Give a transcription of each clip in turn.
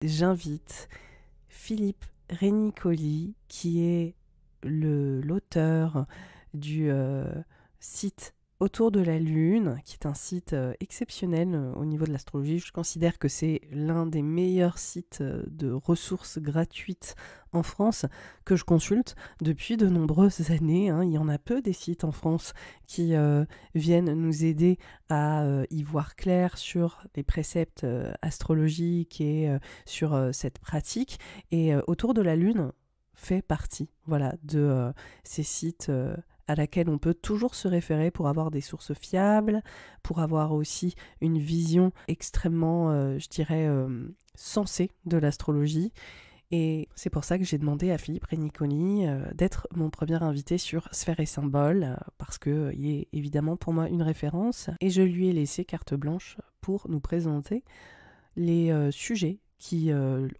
J'invite Philippe Rénicoli, qui est l'auteur du site Autour de la Lune, qui est un site exceptionnel au niveau de l'astrologie. Je considère que c'est l'un des meilleurs sites de ressources gratuites en France que je consulte depuis de nombreuses années. Il y en a peu des sites en France qui viennent nous aider à y voir clair sur les préceptes astrologiques et sur cette pratique. Et Autour de la Lune fait partie de ces sites à laquelle on peut toujours se référer pour avoir des sources fiables, pour avoir aussi une vision extrêmement, sensée de l'astrologie. Et c'est pour ça que j'ai demandé à Philippe Rénicoli d'être mon premier invité sur Sphères et Symboles, parce qu'il est évidemment pour moi une référence. Et je lui ai laissé carte blanche pour nous présenter les sujets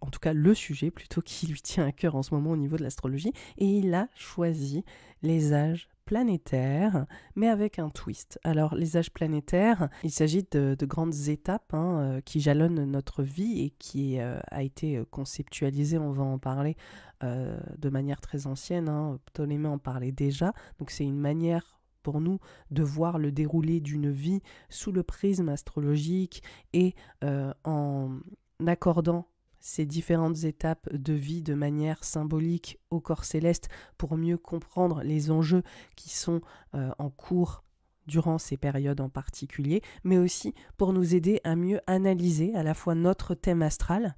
en tout cas le sujet plutôt qui lui tient à cœur en ce moment au niveau de l'astrologie. Et il a choisi les âges planétaires, mais avec un twist. Alors, les âges planétaires, il s'agit de grandes étapes qui jalonnent notre vie et qui a été conceptualisée, on va en parler, de manière très ancienne. Ptolémée en parlait déjà. Donc, c'est une manière pour nous de voir le déroulé d'une vie sous le prisme astrologique et en accordant ces différentes étapes de vie de manière symbolique au corps céleste pour mieux comprendre les enjeux qui sont en cours durant ces périodes en particulier, mais aussi pour nous aider à mieux analyser à la fois notre thème astral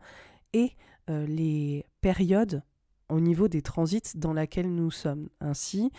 et les périodes au niveau des transits dans lesquels nous sommes. Ainsi,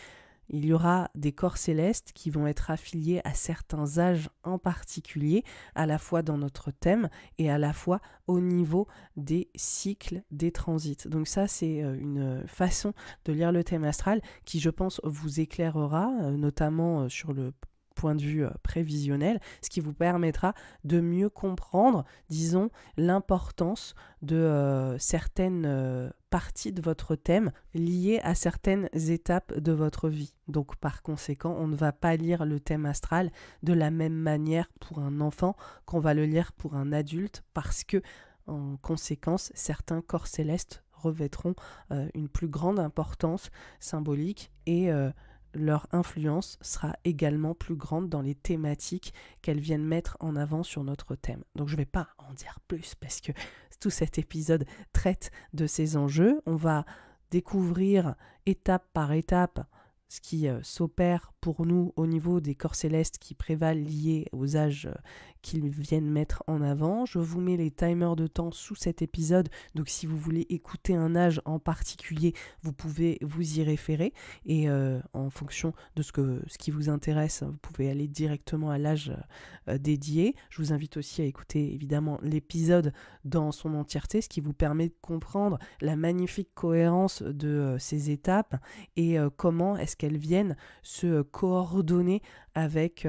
il y aura des corps célestes qui vont être affiliés à certains âges en particulier, à la fois dans notre thème et à la fois au niveau des cycles des transits. Donc ça, c'est une façon de lire le thème astral qui, je pense, vous éclairera, notamment sur le point de vue prévisionnel, ce qui vous permettra de mieux comprendre, disons, l'importance de certaines parties de votre thème liées à certaines étapes de votre vie. Donc par conséquent, on ne va pas lire le thème astral de la même manière pour un enfant qu'on va le lire pour un adulte, parce que en conséquence, certains corps célestes revêtront une plus grande importance symbolique et leur influence sera également plus grande dans les thématiques qu'elles viennent mettre en avant sur notre thème. Donc je ne vais pas en dire plus parce que tout cet épisode traite de ces enjeux. On va découvrir étape par étape ce qui s'opère pour nous au niveau des corps célestes qui prévalent liés aux âges qu'ils viennent mettre en avant. Je vous mets les timers de temps sous cet épisode, donc si vous voulez écouter un âge en particulier, vous pouvez vous y référer, et en fonction de ce qui vous intéresse, vous pouvez aller directement à l'âge dédié. Je vous invite aussi à écouter évidemment l'épisode dans son entièreté, ce qui vous permet de comprendre la magnifique cohérence de ces étapes et comment est-ce qu'elles viennent se coordonner avec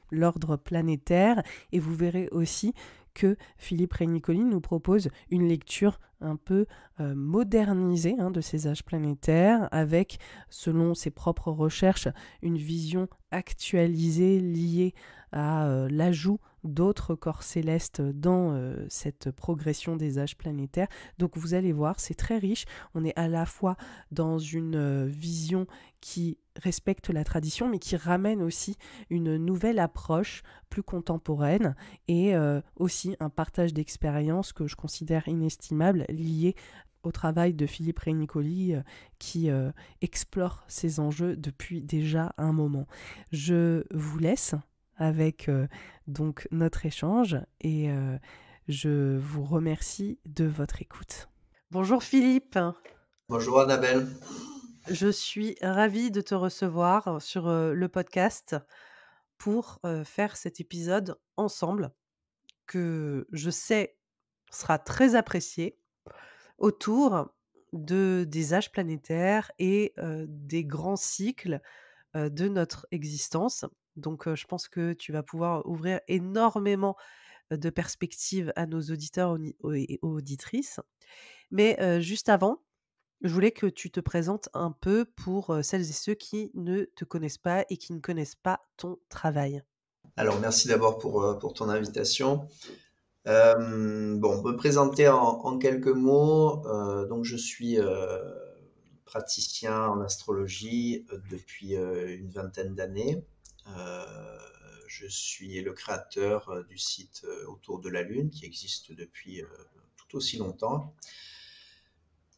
l'ordre planétaire. Et vous verrez aussi que Philippe Rénicoli nous propose une lecture un peu modernisée de ces âges planétaires, avec, selon ses propres recherches, une vision actualisée liée à l'ajout d'autres corps célestes dans cette progression des âges planétaires. Donc vous allez voir, c'est très riche. On est à la fois dans une vision qui respecte la tradition, mais qui ramène aussi une nouvelle approche plus contemporaine et aussi un partage d'expériences que je considère inestimable, lié au travail de Philippe Rénicoli qui explore ces enjeux depuis déjà un moment. Je vous laisse avec donc notre échange et je vous remercie de votre écoute. Bonjour Philippe. Bonjour Annabelle. Je suis ravie de te recevoir sur le podcast pour faire cet épisode ensemble que je sais sera très apprécié autour des âges planétaires et des grands cycles de notre existence. Donc je pense que tu vas pouvoir ouvrir énormément de perspectives à nos auditeurs et auditrices. Mais juste avant, je voulais que tu te présentes un peu pour celles et ceux qui ne te connaissent pas et qui ne connaissent pas ton travail. Alors merci d'abord pour ton invitation. Bon, me présenter en quelques mots. Donc, je suis praticien en astrologie depuis une vingtaine d'années. Euh, je suis le créateur du site Autour de la Lune, qui existe depuis tout aussi longtemps.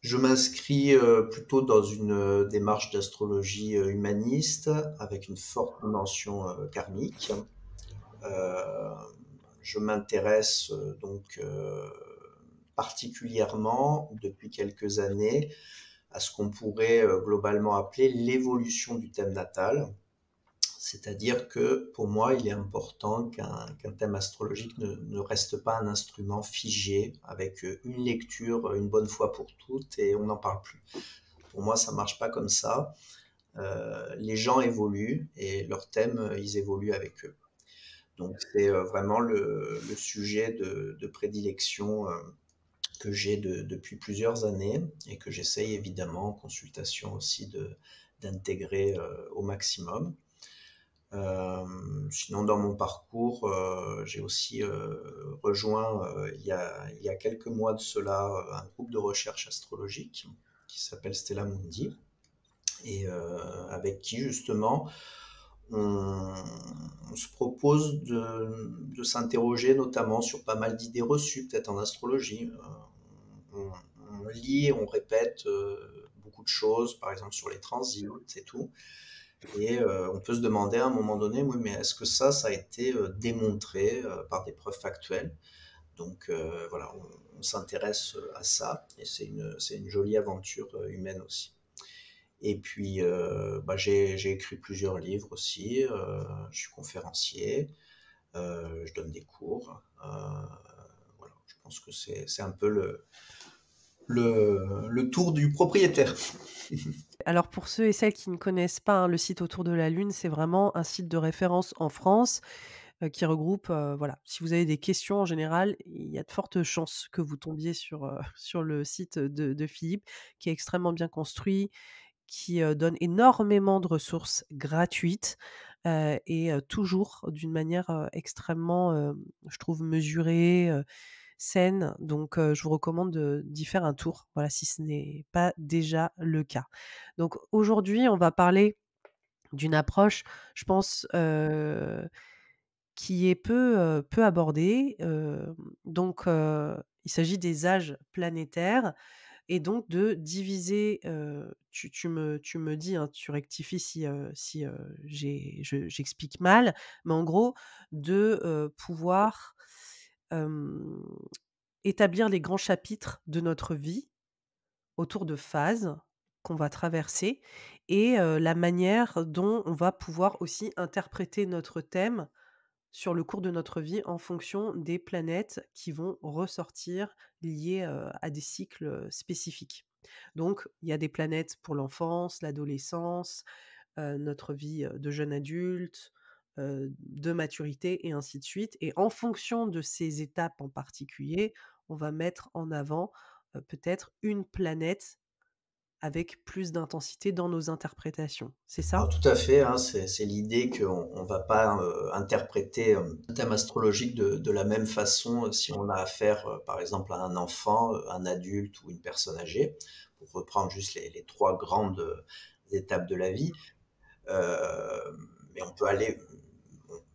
Je m'inscris plutôt dans une démarche d'astrologie humaniste avec une forte dimension karmique. Euh, je m'intéresse particulièrement depuis quelques années à ce qu'on pourrait globalement appeler l'évolution du thème natal. C'est-à-dire que pour moi, il est important qu'un thème astrologique ne reste pas un instrument figé avec une lecture une bonne fois pour toutes et on n'en parle plus. Pour moi, ça marche pas comme ça. Les gens évoluent et leurs thèmes, ils évoluent avec eux. Donc c'est vraiment le sujet de prédilection que j'ai depuis plusieurs années et que j'essaye évidemment en consultation aussi d'intégrer au maximum. Sinon, dans mon parcours, j'ai aussi rejoint il y a quelques mois de cela un groupe de recherche astrologique qui s'appelle Stella Mundi et avec qui justement on, on se propose de s'interroger notamment sur pas mal d'idées reçues peut-être en astrologie. On lit et on répète beaucoup de choses, par exemple sur les transits et tout. Et on peut se demander à un moment donné, oui, mais est-ce que ça a été démontré par des preuves factuelles? Donc voilà, on s'intéresse à ça et c'est une jolie aventure humaine aussi. Et puis, j'ai écrit plusieurs livres aussi. Je suis conférencier, je donne des cours. Voilà, je pense que c'est un peu le tour du propriétaire. Alors pour ceux et celles qui ne connaissent pas, hein, le site Autour de la Lune, c'est vraiment un site de référence en France, qui regroupe, voilà, si vous avez des questions en général, il y a de fortes chances que vous tombiez sur, sur le site de Philippe, qui est extrêmement bien construit, qui, donne énormément de ressources gratuites, et toujours d'une manière, extrêmement, je trouve mesurée, saine. Donc je vous recommande d'y faire un tour, voilà, si ce n'est pas déjà le cas. Donc aujourd'hui, on va parler d'une approche, je pense, qui est peu abordée, donc il s'agit des âges planétaires et donc de diviser, tu me dis, hein, tu rectifies si j'explique mal, mais en gros de, pouvoir, hem, établir les grands chapitres de notre vie autour de phases qu'on va traverser et la manière dont on va pouvoir aussi interpréter notre thème sur le cours de notre vie en fonction des planètes qui vont ressortir liées, à des cycles, spécifiques. Donc il y a des planètes pour l'enfance, l'adolescence, notre vie, de jeune adulte, de maturité et ainsi de suite et en fonction de ces étapes en particulier, on va mettre en avant, peut-être une planète avec plus d'intensité dans nos interprétations. C'est Alors, ça? tout à fait, hein, c'est l'idée qu'on ne va pas interpréter un thème astrologique de la même façon si on a affaire, par exemple, à un enfant, un adulte ou une personne âgée, pour reprendre juste les trois grandes étapes de la vie. Euh, mais on peut aller,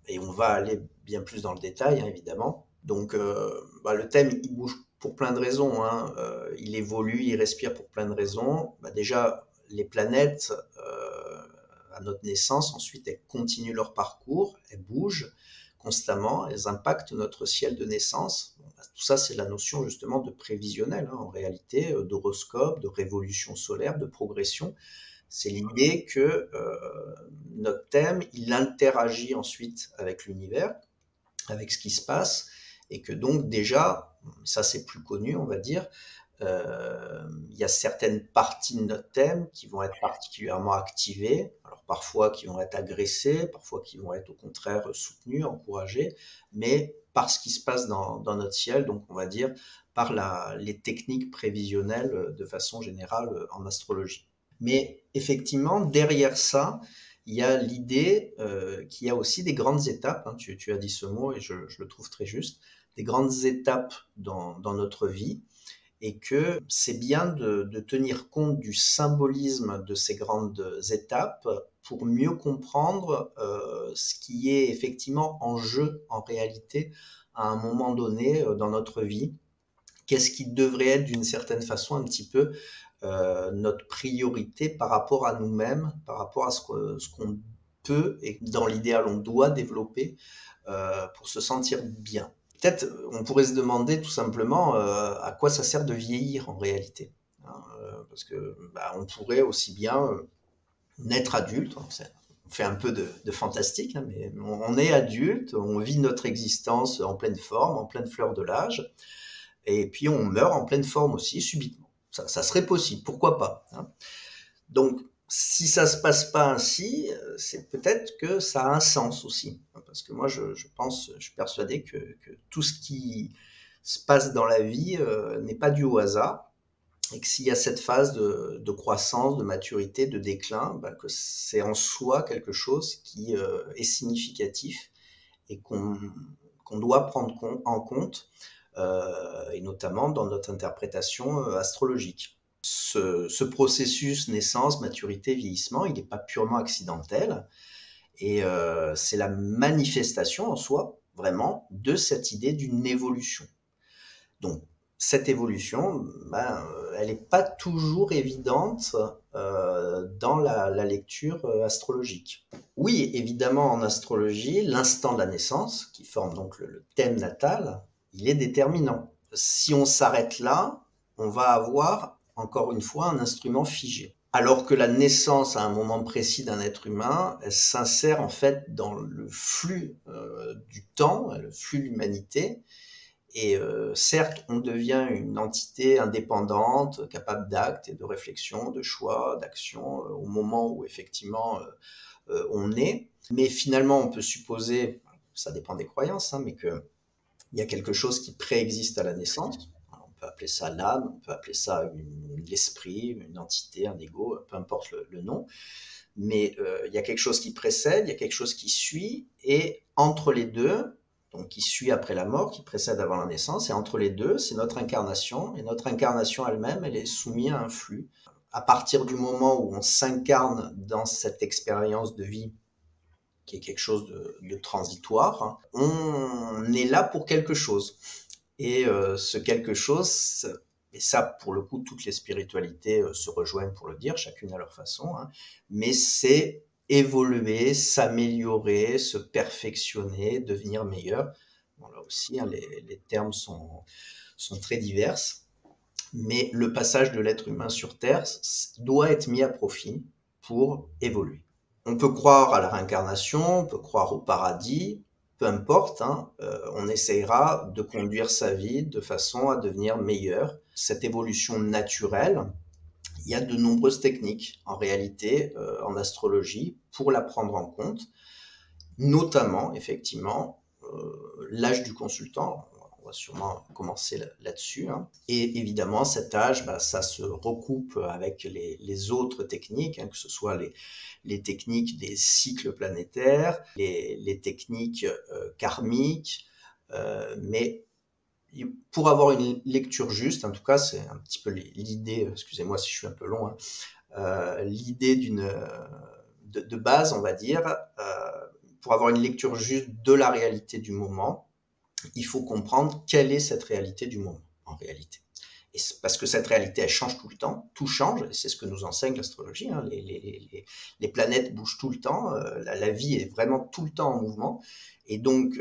et on va aller bien plus dans le détail, hein, évidemment. Donc, le thème, il bouge pour plein de raisons, hein. Il évolue, il respire pour plein de raisons. Déjà, les planètes, à notre naissance, ensuite, elles continuent leur parcours, elles bougent constamment, elles impactent notre ciel de naissance. Bon, tout ça, c'est la notion justement de prévisionnel, hein, en réalité, d'horoscope, de révolution solaire, de progression. C'est l'idée que notre thème, il interagit ensuite avec l'univers, avec ce qui se passe, et que donc déjà, ça c'est plus connu, on va dire, il y a certaines parties de notre thème qui vont être particulièrement activées, alors parfois qui vont être agressées, parfois qui vont être au contraire soutenues, encouragées, mais par ce qui se passe dans notre ciel, donc on va dire par les techniques prévisionnelles de façon générale en astrologie. Mais effectivement, derrière ça, il y a l'idée qu'il y a aussi des grandes étapes, hein, tu as dit ce mot et je le trouve très juste, des grandes étapes dans notre vie et que c'est bien de tenir compte du symbolisme de ces grandes étapes pour mieux comprendre ce qui est effectivement en jeu en réalité à un moment donné dans notre vie. Qu'est-ce qui devrait être d'une certaine façon un petit peu notre priorité par rapport à nous-mêmes, par rapport à ce qu'on peut et dans l'idéal on doit développer pour se sentir bien. Peut-être on pourrait se demander tout simplement à quoi ça sert de vieillir en réalité. Hein, parce que on pourrait aussi bien naître adulte. On fait un peu de fantastique, hein, mais on est adulte, on vit notre existence en pleine forme, en pleine fleur de l'âge, et puis on meurt en pleine forme aussi subitement. Ça serait possible, pourquoi pas, hein. Donc, si ça se passe pas ainsi, c'est peut-être que ça a un sens aussi. Parce que moi, je pense, je suis persuadé que tout ce qui se passe dans la vie n'est pas dû au hasard. Et que s'il y a cette phase de croissance, de maturité, de déclin, que c'est en soi quelque chose qui est significatif et qu'on doit prendre en compte, et notamment dans notre interprétation astrologique. Ce processus naissance, maturité, vieillissement, il n'est pas purement accidentel et c'est la manifestation en soi, vraiment, de cette idée d'une évolution. Donc, cette évolution, elle n'est pas toujours évidente dans la lecture astrologique. Oui, évidemment, en astrologie, l'instant de la naissance, qui forme donc le thème natal, il est déterminant. Si on s'arrête là, on va avoir, encore une fois, un instrument figé. Alors que la naissance à un moment précis d'un être humain, elle s'insère en fait dans le flux du temps, le flux de l'humanité, et certes, on devient une entité indépendante, capable d'actes et de réflexion, de choix, d'action au moment où effectivement on est. Mais finalement, on peut supposer, ça dépend des croyances, hein, mais qu'il y a quelque chose qui préexiste à la naissance. On peut appeler ça l'âme, on peut appeler ça l'esprit, une entité, un ego, peu importe le nom. Mais il y a quelque chose qui précède, il y a quelque chose qui suit, et entre les deux, donc qui suit après la mort, qui précède avant la naissance, et entre les deux, c'est notre incarnation, et notre incarnation elle-même, elle est soumise à un flux. À partir du moment où on s'incarne dans cette expérience de vie, qui est quelque chose de transitoire, hein, on est là pour quelque chose. Et ce quelque chose, et ça pour le coup toutes les spiritualités se rejoignent pour le dire, chacune à leur façon, hein, mais c'est évoluer, s'améliorer, se perfectionner, devenir meilleur. Bon, là aussi, hein, les termes sont très divers, mais le passage de l'être humain sur Terre doit être mis à profit pour évoluer. On peut croire à la réincarnation, on peut croire au paradis, peu importe, hein, on essayera de conduire sa vie de façon à devenir meilleur. Cette évolution naturelle, il y a de nombreuses techniques en réalité en astrologie pour la prendre en compte, notamment effectivement l'âge du consultant. On va sûrement commencer là-dessus, hein. Et évidemment, cet âge, ça se recoupe avec les autres techniques, hein, que ce soit les techniques des cycles planétaires, les techniques karmiques, mais pour avoir une lecture juste, en tout cas, c'est un petit peu l'idée, excusez-moi si je suis un peu long, hein, l'idée de base, on va dire, pour avoir une lecture juste de la réalité du moment, il faut comprendre quelle est cette réalité du moment, en réalité. Et parce que cette réalité, elle change tout le temps, tout change, et c'est ce que nous enseigne l'astrologie, hein, les planètes bougent tout le temps, la vie est vraiment tout le temps en mouvement, et donc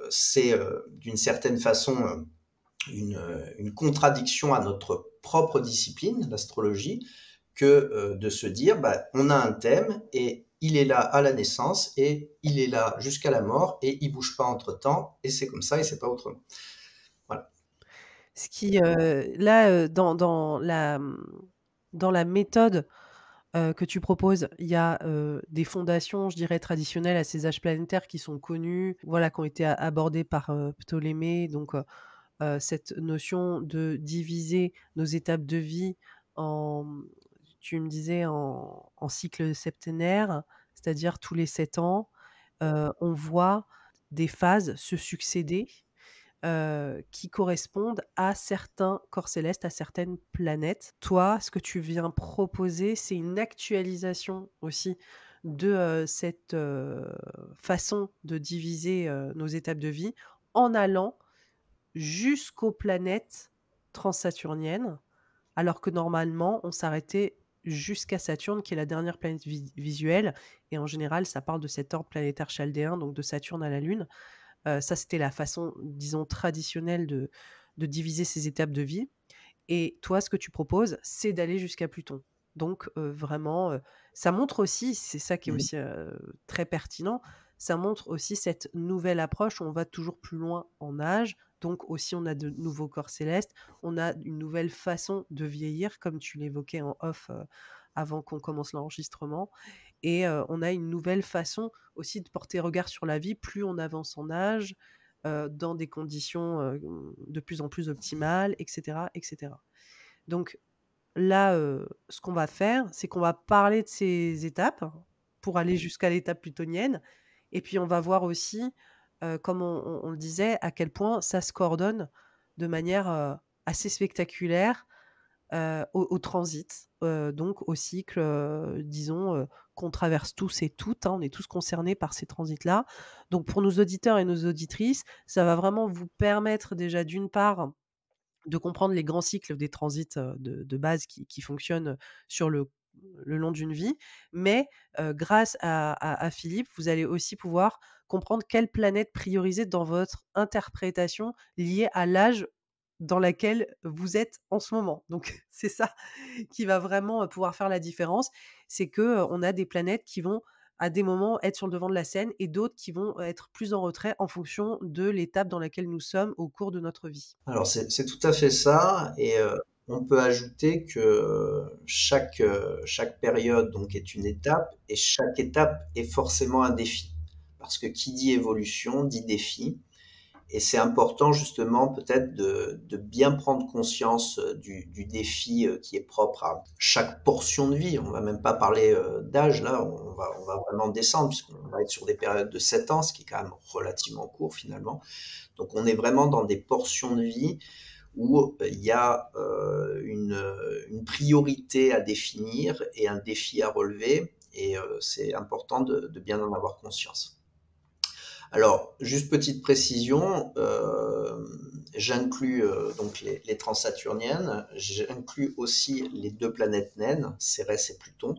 c'est d'une certaine façon une contradiction à notre propre discipline, l'astrologie, que de se dire, on a un thème et il est là à la naissance et il est là jusqu'à la mort et il bouge pas entre temps et c'est comme ça et c'est pas autrement. Voilà. Ce qui, là, dans la méthode, que tu proposes, il y a, des fondations, je dirais, traditionnelles à ces âges planétaires qui sont connues, voilà, qui ont été abordées par, Ptolémée, donc cette notion de diviser nos étapes de vie en, tu me disais, en cycles septénaires, c'est-à-dire tous les 7 ans, on voit des phases se succéder. qui correspondent à certains corps célestes, à certaines planètes. Toi, ce que tu viens proposer, c'est une actualisation aussi de, cette, façon de diviser, nos étapes de vie en allant jusqu'aux planètes transsaturniennes, alors que normalement, on s'arrêtait jusqu'à Saturne, qui est la dernière planète visuelle et en général, ça parle de cet ordre planétaire chaldéen, donc de Saturne à la Lune. Ça, c'était la façon, disons, traditionnelle de diviser ces étapes de vie et toi, ce que tu proposes, c'est d'aller jusqu'à Pluton. Donc vraiment, ça montre aussi, c'est ça qui est Mmh. aussi, très pertinent, ça montre aussi cette nouvelle approche où on va toujours plus loin en âge, donc aussi on a de nouveaux corps célestes, on a une nouvelle façon de vieillir comme tu l'évoquais en off, avant qu'on commence l'enregistrement et on a une nouvelle façon aussi de porter regard sur la vie. Plus on avance en âge, dans des conditions, de plus en plus optimales et cetera et cetera. Donc là, ce qu'on va faire, c'est qu'on va parler de ces étapes pour aller jusqu'à l'étape plutonienne et puis on va voir aussi, comme on le disait, à quel point ça se coordonne de manière, assez spectaculaire, au transit, donc au cycle, disons, qu'on traverse tous et toutes, hein. On est tous concernés par ces transits-là. Donc pour nos auditeurs et nos auditrices, ça va vraiment vous permettre déjà d'une part de comprendre les grands cycles des transits, de base qui fonctionnent sur le long d'une vie. Mais, grâce à Philippe, vous allez aussi pouvoir comprendre quelle planète prioriser dans votre interprétation liée à l'âge dans laquelle vous êtes en ce moment. Donc c'est ça qui va vraiment, pouvoir faire la différence. C'est que, on a des planètes qui vont, à des moments, être sur le devant de la scène et d'autres qui vont être plus en retrait en fonction de l'étape dans laquelle nous sommes au cours de notre vie. Alors c'est tout à fait ça et on peut ajouter que chaque période donc est une étape et chaque étape est forcément un défi. Parce que qui dit évolution dit défi et c'est important justement peut-être de bien prendre conscience du défi qui est propre à chaque portion de vie. On va même pas parler d'âge là, on va vraiment descendre puisqu'on va être sur des périodes de 7 ans, ce qui est quand même relativement court finalement. Donc on est vraiment dans des portions de vie où il y a une priorité à définir et un défi à relever, et c'est important de bien en avoir conscience. Alors, juste petite précision, j'inclus donc les transsaturniennes, j'inclus aussi les deux planètes naines, Cérès et Pluton.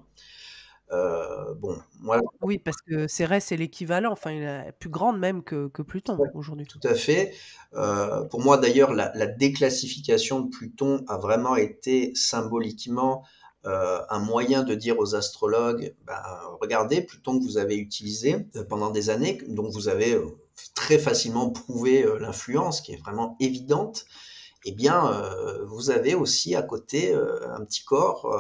Bon, moi, Oui, parce que Cérès est l'équivalent, enfin, il est plus grande même que Pluton ouais, aujourd'hui. tout à fait. Pour moi, d'ailleurs, la déclassification de Pluton a vraiment été symboliquement un moyen de dire aux astrologues, ben, regardez, Pluton que vous avez utilisé pendant des années, dont vous avez très facilement prouvé l'influence, qui est vraiment évidente, eh bien, vous avez aussi à côté un petit corps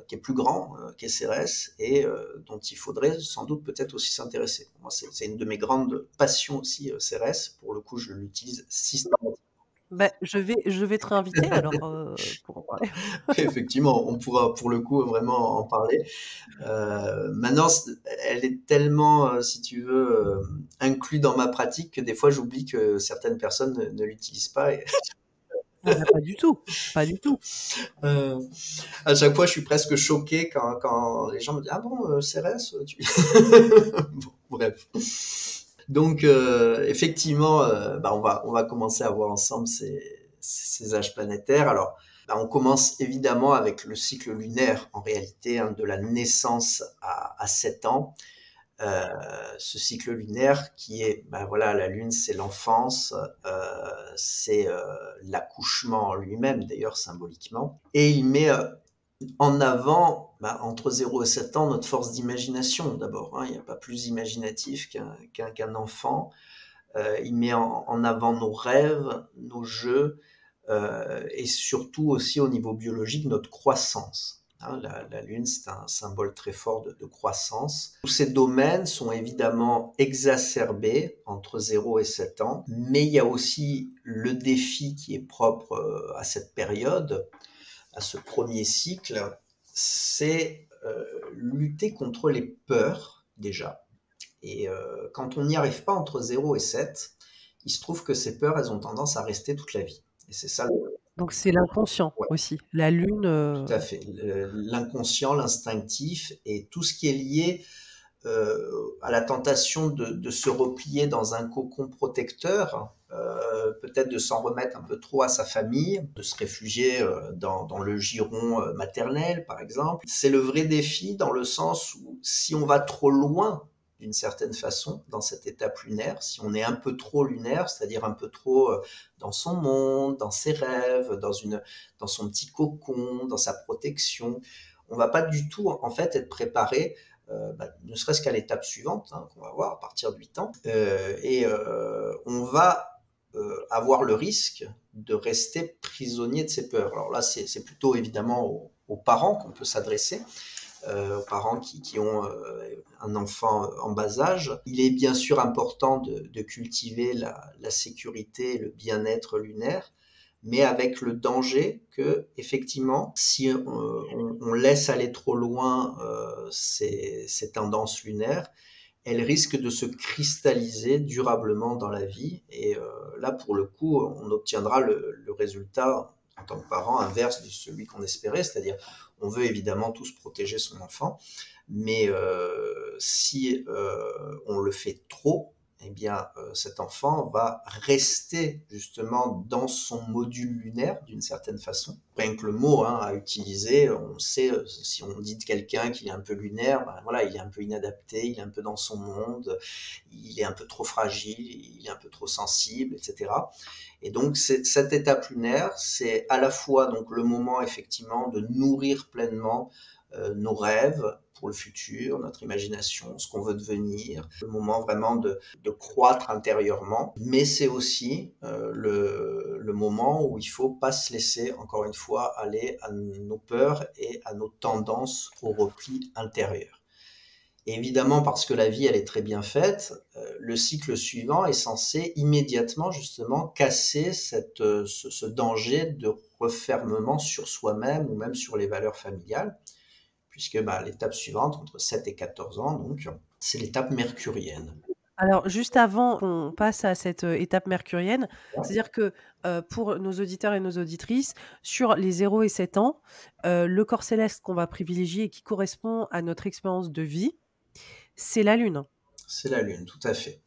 qui est plus grand, qui est Cérès, et dont il faudrait sans doute peut-être aussi s'intéresser. Moi, c'est une de mes grandes passions aussi, Cérès. Pour le coup, je l'utilise systématiquement. Bah, je vais te réinviter alors, pour en parler. Effectivement, on pourra pour le coup vraiment en parler. Maintenant, elle est tellement, si tu veux, inclus dans ma pratique que des fois j'oublie que certaines personnes ne l'utilisent pas. Et Ah bah, pas du tout, pas du tout. euh, à chaque fois, je suis presque choqué quand les gens me disent ah bon, Cérès, tu... Bon, bref. Donc effectivement, bah, on va commencer à voir ensemble ces âges planétaires. Alors, bah, on commence évidemment avec le cycle lunaire en réalité, hein, de la naissance à 7 ans. Euh, Ce cycle lunaire qui est, ben voilà, la lune, c'est l'enfance, c'est l'accouchement lui-même, d'ailleurs symboliquement, et il met en avant, ben, entre 0 et 7 ans, notre force d'imagination d'abord, hein. Il n'y a pas plus imaginatif qu'un enfant. Il met en avant nos rêves, nos jeux, et surtout aussi au niveau biologique, notre croissance. Hein, la Lune, c'est un symbole très fort de croissance. Tous ces domaines sont évidemment exacerbés entre 0 et 7 ans, mais il y a aussi le défi qui est propre à cette période, à ce premier cycle, c'est lutter contre les peurs déjà. Et quand on n'y arrive pas entre 0 et 7, il se trouve que ces peurs, elles ont tendance à rester toute la vie. Et c'est ça le Donc c'est l'inconscient ouais, aussi. La lune, tout à fait. L'inconscient, l'instinctif et tout ce qui est lié à la tentation de se replier dans un cocon protecteur, peut-être de s'en remettre un peu trop à sa famille, de se réfugier dans le giron maternel, par exemple. C'est le vrai défi dans le sens où si on va trop loin, d'une certaine façon, dans cette étape lunaire, si on est un peu trop lunaire, c'est-à-dire un peu trop dans son monde, dans ses rêves, dans son petit cocon, dans sa protection, on va pas du tout, en fait, être préparé ne serait-ce qu'à l'étape suivante, hein, qu'on va voir à partir de 8 ans. On va avoir le risque de rester prisonnier de ses peurs. Alors là, c'est plutôt évidemment aux parents qu'on peut s'adresser, aux parents qui ont un enfant en bas âge. Il est bien sûr important de cultiver la sécurité et le bien-être lunaire, mais avec le danger que, effectivement, si on laisse aller trop loin ces tendances lunaires, elles risquent de se cristalliser durablement dans la vie. Et là, pour le coup, on obtiendra le résultat en tant que parent inverse de celui qu'on espérait, c'est-à-dire on veut évidemment tous protéger son enfant, mais si on le fait trop, eh bien, cet enfant va rester justement dans son module lunaire d'une certaine façon. Rien que le mot hein, à utiliser, on sait, si on dit de quelqu'un qu'il est un peu lunaire, ben voilà, il est un peu inadapté, il est un peu dans son monde, il est un peu trop fragile, il est un peu trop sensible, etc. Et donc, cette étape lunaire, c'est à la fois donc le moment effectivement de nourrir pleinement nos rêves pour le futur, notre imagination, ce qu'on veut devenir, le moment vraiment de croître intérieurement, mais c'est aussi le moment où il faut pas se laisser, encore une fois, aller à nos peurs et à nos tendances au repli intérieur. Et évidemment, parce que la vie, elle est très bien faite, le cycle suivant est censé immédiatement, justement, casser ce danger de refermement sur soi-même ou même sur les valeurs familiales puisque bah, l'étape suivante, entre 7 et 14 ans, donc, c'est l'étape mercurienne. Alors, juste avant qu'on passe à cette, étape mercurienne, Ouais. c'est-à-dire que, pour nos auditeurs et nos auditrices, sur les 0 et 7 ans, le corps céleste qu'on va privilégier et qui correspond à notre expérience de vie, c'est la Lune. C'est la Lune, tout à fait.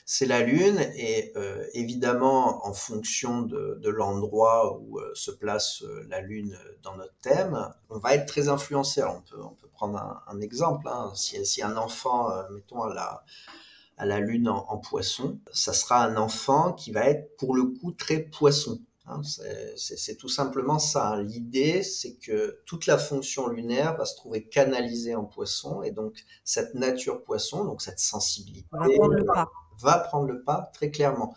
C'est la Lune et évidemment, en fonction de l'endroit où se place la Lune dans notre thème, on va être très influencé. Alors, on peut prendre un exemple. Hein. Si un enfant, mettons, à la Lune en poisson, ça sera un enfant qui va être pour le coup très poisson. Hein, c'est tout simplement ça. Hein. L'idée, c'est que toute la fonction lunaire va se trouver canalisée en poisson, et donc cette nature poisson, donc cette sensibilité, On va prendre le pas. va prendre le pas très clairement.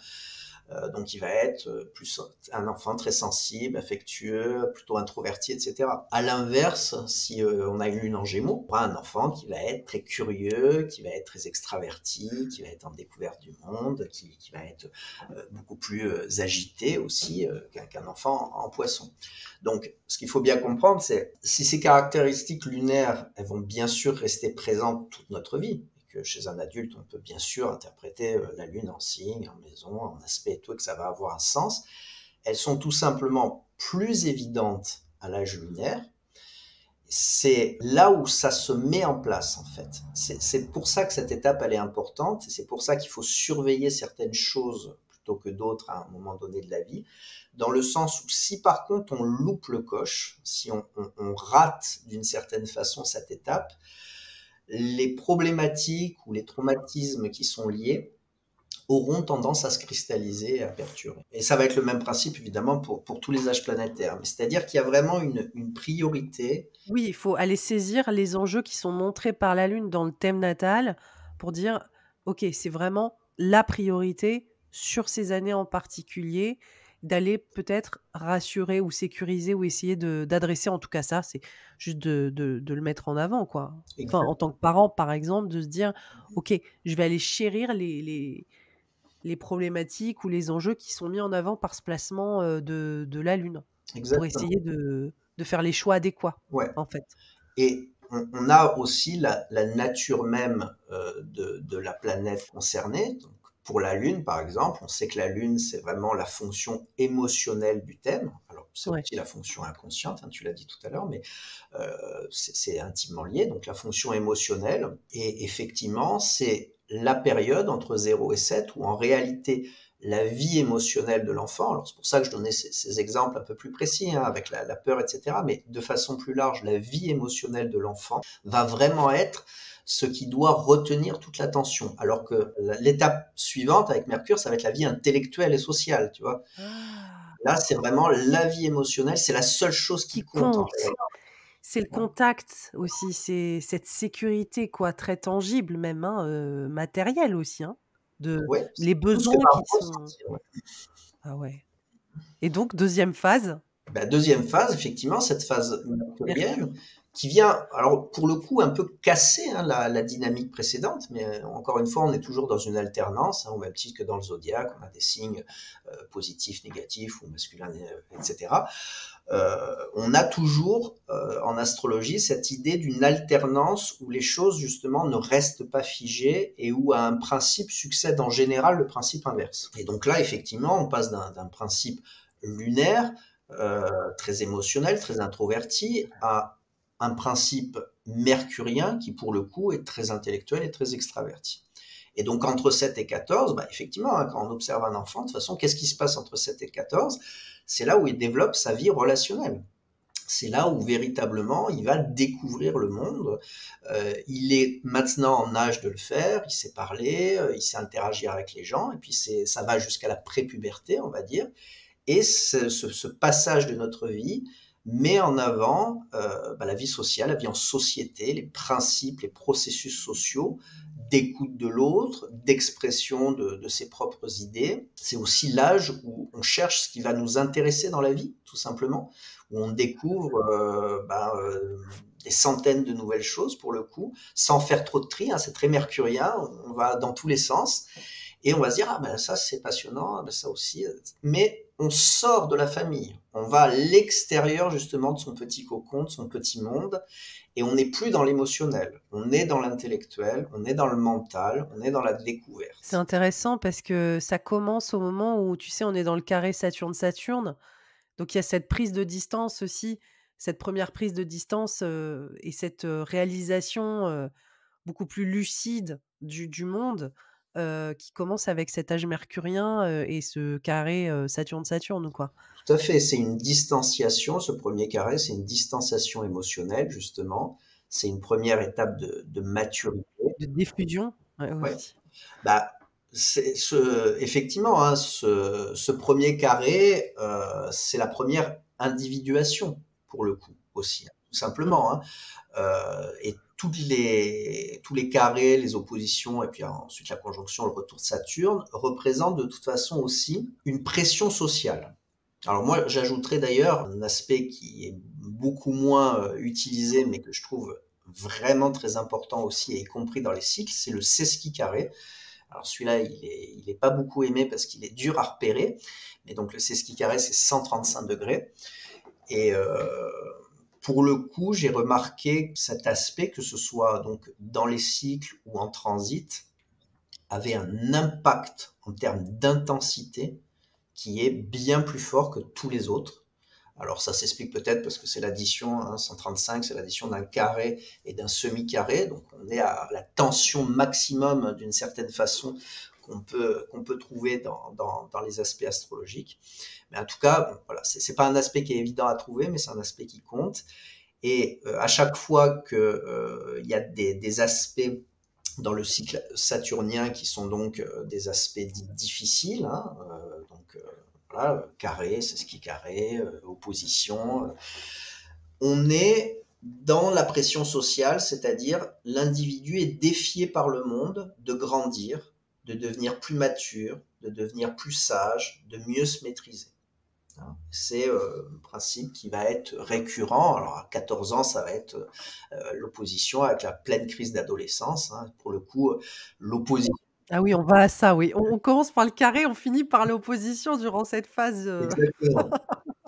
Donc il va être plus un enfant très sensible, affectueux, plutôt introverti, etc. À l'inverse, si on a une lune en Gémeaux, on aura un enfant qui va être très curieux, qui va être très extraverti, qui va être en découverte du monde, qui va être beaucoup plus agité aussi qu'un enfant en Poisson. Donc ce qu'il faut bien comprendre, c'est si ces caractéristiques lunaires, elles vont bien sûr rester présentes toute notre vie, que chez un adulte, on peut bien sûr interpréter la Lune en signe, en maison, en aspect et tout, et que ça va avoir un sens. Elles sont tout simplement plus évidentes à l'âge lunaire. C'est là où ça se met en place, en fait. C'est pour ça que cette étape, elle est importante, et c'est pour ça qu'il faut surveiller certaines choses plutôt que d'autres à un moment donné de la vie, dans le sens où si par contre on loupe le coche, si on rate d'une certaine façon cette étape, les problématiques ou les traumatismes qui sont liés auront tendance à se cristalliser et à perturber. Et ça va être le même principe évidemment pour tous les âges planétaires. C'est-à-dire qu'il y a vraiment une priorité. Oui, il faut aller saisir les enjeux qui sont montrés par la Lune dans le thème natal pour dire: «OK, c'est vraiment la priorité sur ces années en particulier», d'aller peut-être rassurer ou sécuriser ou essayer d'adresser en tout cas ça, c'est juste de le mettre en avant, quoi. Enfin, en tant que parent, par exemple, de se dire: «OK, je vais aller chérir les problématiques ou les enjeux qui sont mis en avant par ce placement, de la Lune», pour Exactement. essayer de faire les choix adéquats, Ouais. en fait. Et on a aussi la nature même de la planète concernée. Donc, pour la Lune, par exemple, on sait que la Lune, c'est vraiment la fonction émotionnelle du thème. Alors, c'est Ouais. aussi la fonction inconsciente, hein, tu l'as dit tout à l'heure, mais c'est intimement lié. Donc, la fonction émotionnelle, et effectivement, c'est la période entre 0 et 7 où en réalité, la vie émotionnelle de l'enfant, alors c'est pour ça que je donnais ces exemples un peu plus précis, hein, avec la peur, etc., mais de façon plus large, la vie émotionnelle de l'enfant va vraiment être ce qui doit retenir toute l'attention. Alors que l'étape suivante avec Mercure, ça va être la vie intellectuelle et sociale, tu vois. Ah, Là, c'est vraiment la vie émotionnelle, c'est la seule chose qui qui compte en compte. réalité. C'est le contact aussi, c'est cette sécurité quoi, très tangible même, hein, matérielle aussi, hein, de Ouais, c'est les tout ce que besoins va qui sont ressentir. Ouais. ah ouais et donc deuxième phase, Bah, deuxième phase, effectivement, cette phase Mercure. mercurienne qui vient, alors pour le coup, un peu casser hein, la dynamique précédente, mais encore une fois, on est toujours dans une alternance, hein, au même titre que dans le zodiaque, on a des signes positifs, négatifs ou masculins, etc. On a toujours en astrologie cette idée d'une alternance où les choses justement ne restent pas figées et où à un principe succède en général le principe inverse. Et donc là, effectivement, on passe d'un principe lunaire, très émotionnel, très introverti, à un principe mercurien qui, pour le coup, est très intellectuel et très extraverti. Et donc, entre 7 et 14, bah, effectivement, hein, quand on observe un enfant, de toute façon, qu'est-ce qui se passe entre 7 et 14? C'est là où il développe sa vie relationnelle. C'est là où véritablement il va découvrir le monde. Il est maintenant en âge de le faire, il sait parler, il sait interagir avec les gens, et puis ça va jusqu'à la prépuberté, on va dire. Et ce passage de notre vie met en avant bah, la vie sociale, la vie en société, les principes, les processus sociaux d'écoute de l'autre, d'expression de ses propres idées. C'est aussi l'âge où on cherche ce qui va nous intéresser dans la vie, tout simplement, où on découvre des centaines de nouvelles choses, pour le coup, sans faire trop de tri, hein, c'est très mercurien, on va dans tous les sens. Et on va se dire, ah ben ça c'est passionnant, ah ben ça aussi. Mais on sort de la famille, on va à l'extérieur justement de son petit cocon, de son petit monde, et on n'est plus dans l'émotionnel, on est dans l'intellectuel, on est dans le mental, on est dans la C'est découverte. intéressant parce que ça commence au moment où, tu sais, on est dans le carré Saturne-Saturne, donc il y a cette prise de distance aussi, cette première prise de distance, et cette, réalisation, beaucoup plus lucide du monde, qui commence avec cet âge mercurien, et ce carré, Saturne-Saturne, quoi. Tout à fait, c'est une distanciation, ce premier carré, c'est une distanciation émotionnelle justement, c'est une première étape de maturité. De diffusion, ouais, Ouais. aussi. Bah, effectivement, hein, ce premier carré, c'est la première individuation, pour le coup, aussi, hein, tout Mmh. simplement. Hein. Et tous les carrés, les oppositions, et puis ensuite la conjonction, le retour de Saturne, représentent de toute façon aussi une pression sociale. Alors moi, j'ajouterais d'ailleurs un aspect qui est beaucoup moins utilisé, mais que je trouve vraiment très important aussi, et y compris dans les cycles, c'est le sesqui carré. Alors celui-là, il est pas beaucoup aimé parce qu'il est dur à repérer. Mais donc le sesqui carré, c'est 135 degrés. Et pour le coup, j'ai remarqué cet aspect, que ce soit donc dans les cycles ou en transit, avait un impact en termes d'intensité qui est bien plus fort que tous les autres. Alors ça s'explique peut-être parce que c'est l'addition, hein, 135, c'est l'addition d'un carré et d'un semi-carré, donc on est à la tension maximum d'une certaine façon qu'on peut trouver dans les aspects astrologiques. Mais en tout cas, bon, voilà, c'est pas un aspect qui est évident à trouver, mais c'est un aspect qui compte. Et à chaque fois qu'il y a des aspects dans le cycle saturnien qui sont donc des aspects dits difficiles, hein, donc voilà, carré, c'est ce qui est carré, opposition. On est dans la pression sociale, c'est-à-dire l'individu est défié par le monde de grandir, de devenir plus mature, de devenir plus sage, de mieux se maîtriser. Hein. C'est un principe qui va être récurrent. Alors à 14 ans, ça va être l'opposition avec la pleine crise d'adolescence. Hein. Pour le coup, l'opposition. Ah oui, on va à ça, oui. On commence par le carré, on finit par l'opposition durant cette phase, Exactement.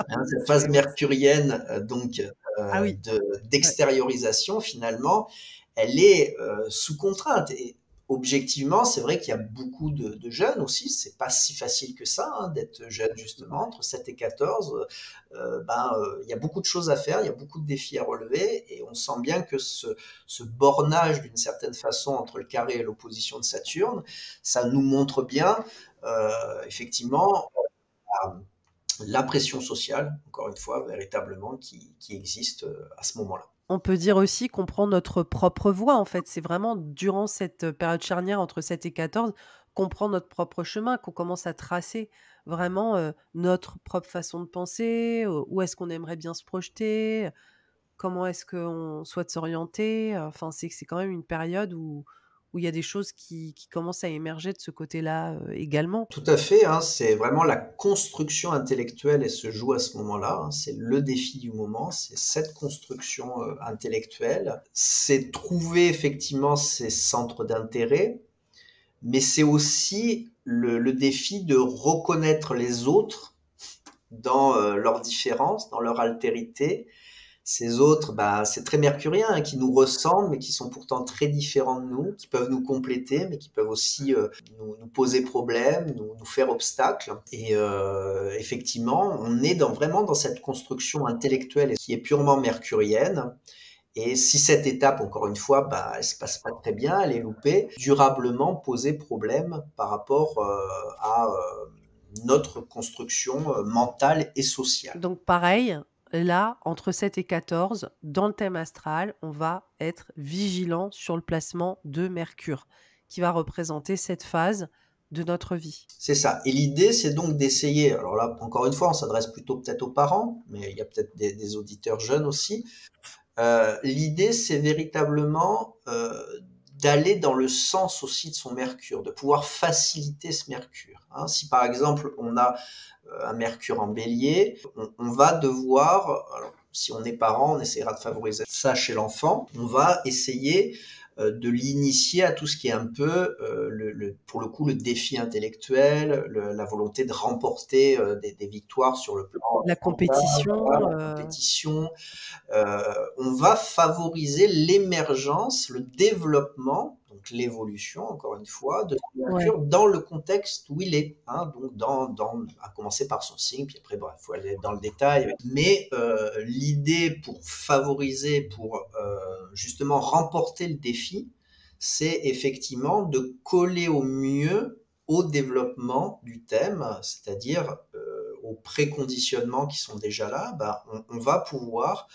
Hein, cette phase c'est oui. mercurienne, donc Ah oui, ouais. d'extériorisation, finalement, elle est sous contrainte. Et objectivement, c'est vrai qu'il y a beaucoup de jeunes aussi. C'est pas si facile que ça, hein, d'être jeune justement entre 7 et 14. Il y a beaucoup de choses à faire, il y a beaucoup de défis à relever, et on sent bien que ce bornage d'une certaine façon entre le carré et l'opposition de Saturne, ça nous montre bien effectivement la pression sociale, encore une fois, véritablement, qui existe à ce moment-là. On peut dire aussi qu'on prend notre propre voie, en fait. C'est vraiment durant cette période charnière entre 7 et 14 qu'on prend notre propre chemin, qu'on commence à tracer vraiment, notre propre façon de penser, où est-ce qu'on aimerait bien se projeter, comment est-ce qu'on souhaite s'orienter. Enfin, c'est quand même une période où il y a des choses qui commencent à émerger de ce côté-là, également. Tout à fait, hein, c'est vraiment la construction intellectuelle, elle se joue à ce moment-là, hein, c'est le défi du moment, c'est cette construction intellectuelle, c'est trouver effectivement ces centres d'intérêt, mais c'est aussi le défi de reconnaître les autres dans leurs différences, dans leur altérité. Ces autres, bah, c'est très mercurien, hein, qui nous ressemblent, mais qui sont pourtant très différents de nous, qui peuvent nous compléter, mais qui peuvent aussi nous poser problème, nous faire obstacle. Et effectivement, on est vraiment dans cette construction intellectuelle qui est purement mercurienne. Et si cette étape, encore une fois, bah, elle se passe pas très bien, elle est loupée, durablement poser problème par rapport à notre construction mentale et sociale. Donc pareil, là, entre 7 et 14, dans le thème astral, on va être vigilant sur le placement de Mercure, qui va représenter cette phase de notre vie. C'est ça. Et l'idée, c'est donc d'essayer, alors là, encore une fois, on s'adresse plutôt peut-être aux parents, mais il y a peut-être des auditeurs jeunes aussi. L'idée, c'est véritablement d'aller dans le sens aussi de son Mercure, de pouvoir faciliter ce Mercure, hein. Si par exemple, on a un Mercure en bélier, on va devoir, alors, si on est parent, on essaiera de favoriser ça chez l'enfant, on va essayer de l'initier à tout ce qui est un peu, pour le coup, le défi intellectuel, la volonté de remporter des victoires sur le plan La mental, compétition, voilà, la compétition. On va favoriser l'émergence, le développement, donc l'évolution, encore une fois, de ouais. Mercure dans le contexte où il est, hein, donc à commencer par son signe, puis après, il faut aller dans le détail. Mais l'idée pour favoriser, pour justement remporter le défi, c'est effectivement de coller au mieux au développement du thème, c'est-à-dire aux préconditionnements qui sont déjà là, bah, on va pouvoir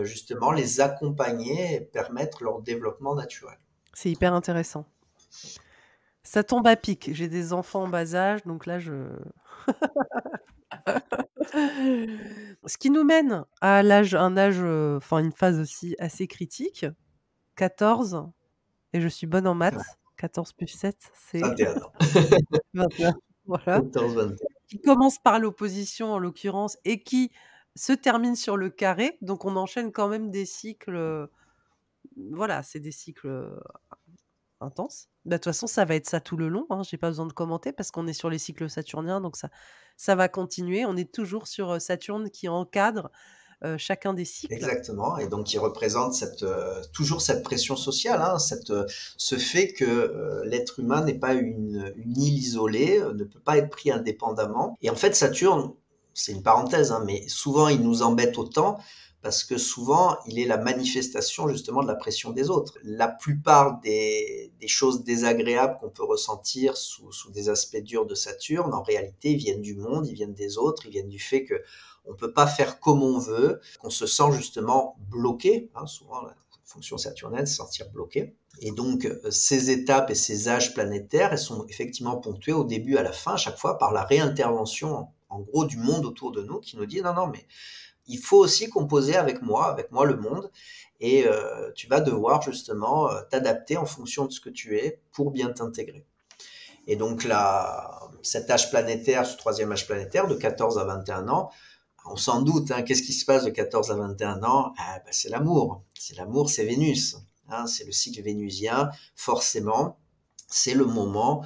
justement les accompagner et permettre leur développement naturel. C'est hyper intéressant. Ça tombe à pic. J'ai des enfants en bas âge, donc là, je ce qui nous mène à un âge, enfin une phase aussi assez critique, 14, et je suis bonne en maths. 14 plus 7, c'est 21 ans. 21. Voilà. 14-21. Qui commence par l'opposition en l'occurrence et qui se termine sur le carré, donc on enchaîne quand même des cycles, voilà, c'est des cycles, intenses. Bah, de toute façon, ça va être ça tout le long, hein, j'ai pas besoin de commenter parce qu'on est sur les cycles saturniens, donc ça va continuer. On est toujours sur, Saturne qui encadre, chacun des cycles. Exactement, et donc il représente toujours cette pression sociale, hein, ce fait que l'être humain n'est pas une île isolée, ne peut pas être pris indépendamment. Et en fait, Saturne, c'est une parenthèse, hein, mais souvent il nous embête autant parce que souvent il est la manifestation justement de la pression des autres. La plupart des choses désagréables qu'on peut ressentir sous des aspects durs de Saturne, en réalité, ils viennent du monde, ils viennent des autres, ils viennent du fait que on peut pas faire comme on veut, qu'on se sent justement bloqué, hein, souvent la fonction saturnienne, c'est se sentir bloqué. Et donc, ces étapes et ces âges planétaires, elles sont effectivement ponctuées au début, à la fin, à chaque fois, par la réintervention, en gros, du monde autour de nous, qui nous dit, non, non, mais il faut aussi composer avec moi le monde, et tu vas devoir justement t'adapter en fonction de ce que tu es pour bien t'intégrer. Et donc cet âge planétaire, ce troisième âge planétaire, de 14 à 21 ans, on s'en doute, hein, qu'est-ce qui se passe de 14 à 21 ans? Ah, bah, c'est l'amour. C'est l'amour, c'est Vénus, hein, c'est le cycle vénusien, forcément. c'est le moment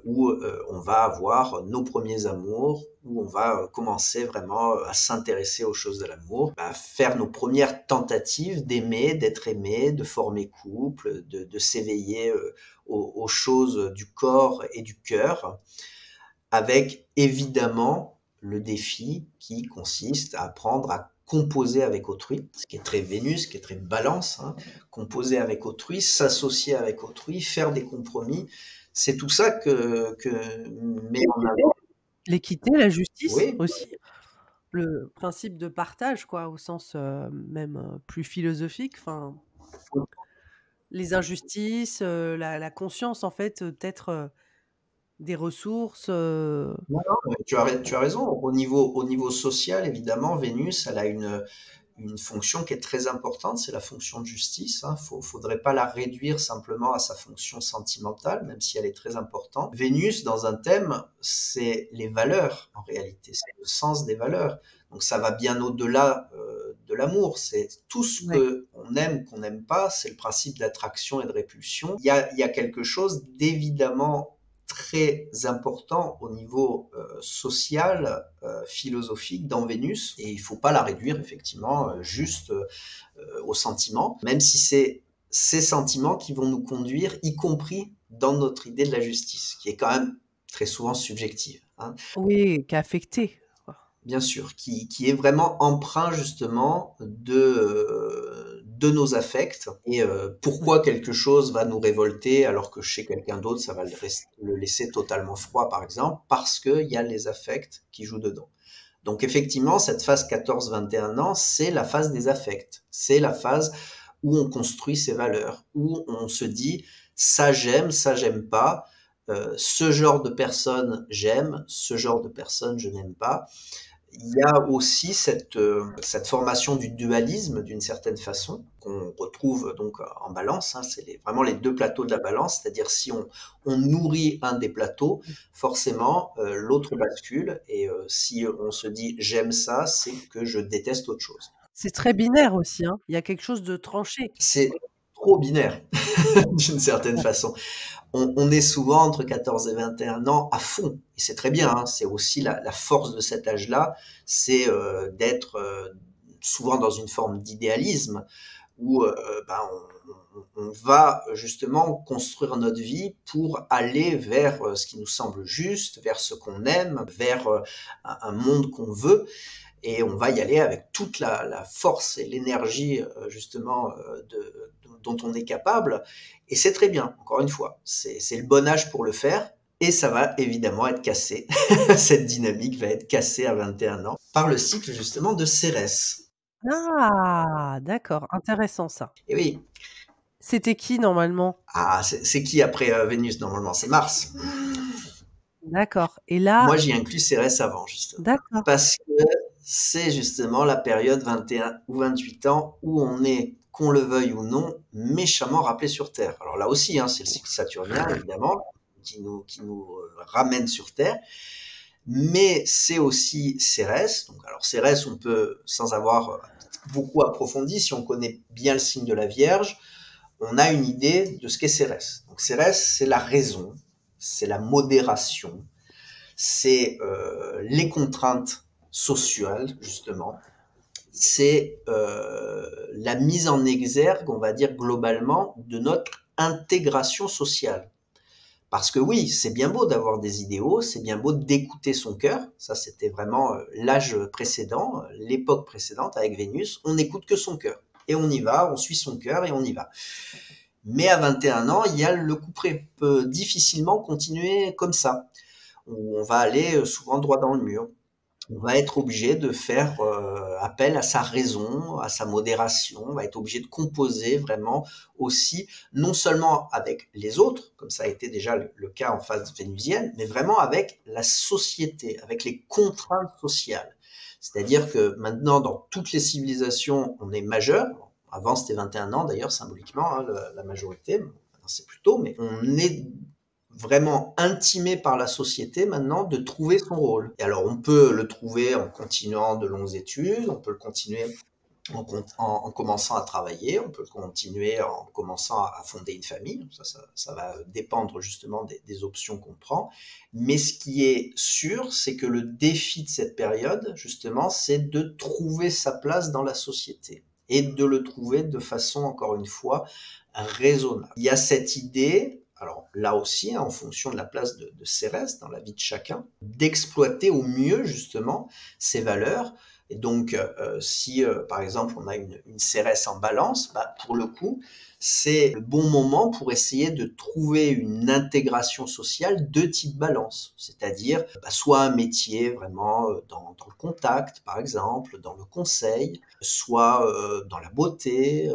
où on va avoir nos premiers amours, où on va commencer vraiment à s'intéresser aux choses de l'amour, à faire nos premières tentatives d'aimer, d'être aimé, de former couple, de s'éveiller aux choses du corps et du cœur, avec évidemment le défi qui consiste à apprendre à composer avec autrui, ce qui est très Vénus, ce qui est très Balance, hein. Composer avec autrui, s'associer avec autrui, faire des compromis, c'est tout ça que met en avant. L'équité, la justice Oui, aussi, le principe de partage quoi, au sens, même, plus philosophique, enfin, les injustices, la conscience en fait, peut-être, des ressources, non, non, mais tu as raison. Au niveau social, évidemment, Vénus, elle a une fonction qui est très importante, c'est la fonction de justice. Hein. Faudrait pas la réduire simplement à sa fonction sentimentale, même si elle est très importante. Vénus, dans un thème, c'est les valeurs, en réalité, c'est le sens des valeurs. Donc ça va bien au-delà de l'amour. C'est tout ce ouais. que on aime, qu'on n'aime pas, c'est le principe d'attraction et de répulsion. Il y a quelque chose d'évidemment très important au niveau social, philosophique dans Vénus, et il ne faut pas la réduire effectivement juste aux sentiments, même si c'est ces sentiments qui vont nous conduire, y compris dans notre idée de la justice, qui est quand même très souvent subjective, hein. Oui, qui est affecté, quoi. Bien sûr, qui est vraiment empreint justement de nos affects et Ouais. pourquoi quelque chose va nous révolter alors que chez quelqu'un d'autre, ça va le laisser totalement froid, par exemple, parce qu'il y a les affects qui jouent dedans. Donc effectivement, cette phase 14-21 ans, c'est la phase des affects. C'est la phase où on construit ses valeurs, où on se dit ça j'aime pas, ce genre de personne j'aime, ce genre de personne je n'aime pas. Il y a aussi cette formation du dualisme d'une certaine façon qu'on retrouve donc en balance, hein, c'est vraiment les deux plateaux de la balance, c'est-à-dire si on nourrit un des plateaux, forcément l'autre bascule et si on se dit j'aime ça, c'est que je déteste autre chose. C'est très binaire aussi, hein. Il y a quelque chose de tranché. C'est trop binaire d'une certaine Ouais. façon. On est souvent entre 14 et 21 ans à fond. Et c'est très bien, hein, c'est aussi la force de cet âge-là, c'est d'être souvent dans une forme d'idéalisme où ben, on va justement construire notre vie pour aller vers ce qui nous semble juste, vers ce qu'on aime, vers un monde qu'on veut. Et on va y aller avec toute la force et l'énergie justement dont on est capable. Et c'est très bien, encore une fois, c'est le bon âge pour le faire. Et ça va évidemment être cassé. Cette dynamique va être cassée à 21 ans par le cycle justement de Cérès. Ah! D'accord, intéressant ça. Et oui, C'était qui normalement? c'est qui après Vénus normalement? C'est Mars. D'accord et là Moi j'y inclus Cérès avant justement. d'accord. Parce que c'est justement la période 21 ou 28 ans où on est, qu'on le veuille ou non, méchamment rappelé sur Terre. Alors là aussi, hein, c'est le cycle saturnien, évidemment, qui nous ramène sur Terre, mais c'est aussi Cérès. Donc, alors Cérès, on peut, sans avoir beaucoup approfondi, si on connaît bien le signe de la Vierge, on a une idée de ce qu'est Cérès. Donc Cérès, c'est la raison, c'est la modération, c'est les contraintes sociales, justement, c'est la mise en exergue, on va dire globalement, de notre intégration sociale. Parce que oui, c'est bien beau d'avoir des idéaux, c'est bien beau d'écouter son cœur. Ça, c'était vraiment l'âge précédent, l'époque précédente avec Vénus. On n'écoute que son cœur. Et on y va, on suit son cœur et on y va. Mais à 21 ans, il y a le couperet. On peut difficilement continuer comme ça, où on va aller souvent droit dans le mur. On va être obligé de faire appel à sa raison, à sa modération, on va être obligé de composer vraiment aussi, non seulement avec les autres, comme ça a été déjà le cas en phase vénusienne, mais vraiment avec la société, avec les contraintes sociales. C'est-à-dire que maintenant, dans toutes les civilisations, on est majeur. Avant, c'était 21 ans d'ailleurs, symboliquement, hein, la majorité. C'est plus tôt, mais on est vraiment intimé par la société maintenant de trouver son rôle. Et alors on peut le trouver en continuant de longues études, on peut le continuer en commençant à travailler, on peut continuer en commençant à fonder une famille. Ça va dépendre justement des options qu'on prend. Mais ce qui est sûr, c'est que le défi de cette période, justement, c'est de trouver sa place dans la société et de le trouver de façon, encore une fois, raisonnable. Il y a cette idée, alors là aussi, en fonction de la place de Cérès dans la vie de chacun, d'exploiter au mieux justement ces valeurs. Et donc, si par exemple on a une CRS en balance, bah, pour le coup, c'est le bon moment pour essayer de trouver une intégration sociale de type balance, c'est-à-dire bah, soit un métier vraiment dans le contact, par exemple, dans le conseil, soit dans la beauté,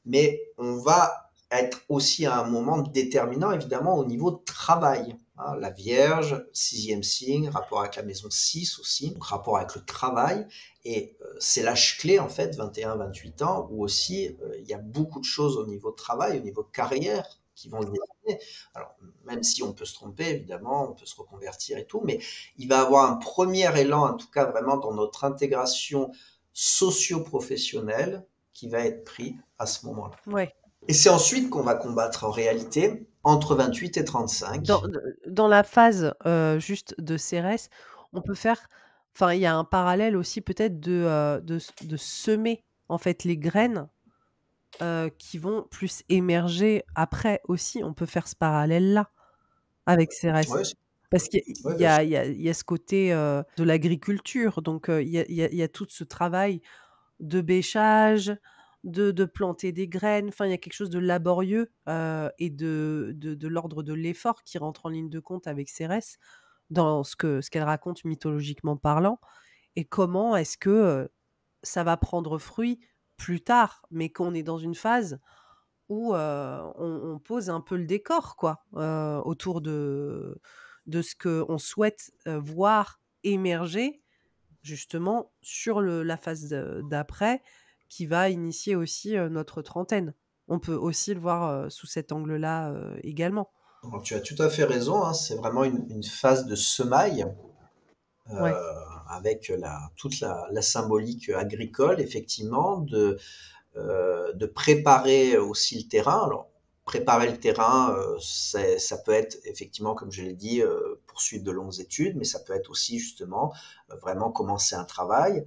mais on va être aussi à un moment déterminant, évidemment, au niveau de travail. Hein, la Vierge, sixième signe, rapport avec la maison 6 aussi, donc rapport avec le travail. Et c'est l'âge clé, en fait, 21-28 ans, où aussi il y a beaucoup de choses au niveau de travail, au niveau de carrière, qui vont se dessiner. Alors, même si on peut se tromper, évidemment, on peut se reconvertir et tout, mais il va avoir un premier élan, en tout cas vraiment dans notre intégration socio-professionnelle, qui va être pris à ce moment-là. Ouais. Et c'est ensuite qu'on va combattre en réalité entre 28 et 35. Dans la phase, juste de CRS, on peut faire enfin, il y a un parallèle aussi peut-être de semer, en fait, les graines, qui vont plus émerger après aussi. On peut faire ce parallèle-là avec CRS. Ouais, Parce qu'il ouais, y bien sûr. a il y a il y a ce côté, de l'agriculture, donc il y a tout ce travail de bêchage, de planter des graines, enfin, il y a quelque chose de laborieux, et de l'ordre de l'effort qui rentre en ligne de compte avec Cérès, dans ce qu'elle raconte mythologiquement parlant et comment est-ce que, ça va prendre fruit plus tard, mais qu'on est dans une phase où, on pose un peu le décor quoi, autour de ce qu'on souhaite, voir émerger justement sur la phase d'après, qui va initier aussi, notre trentaine. On peut aussi le voir, sous cet angle-là, également. Alors, tu as tout à fait raison, hein, c'est vraiment une phase de semaille Ouais. avec toute la symbolique agricole, effectivement, de préparer aussi le terrain. Alors, préparer le terrain, ça peut être effectivement, comme je l'ai dit, poursuivre de longues études, mais ça peut être aussi justement vraiment commencer un travail.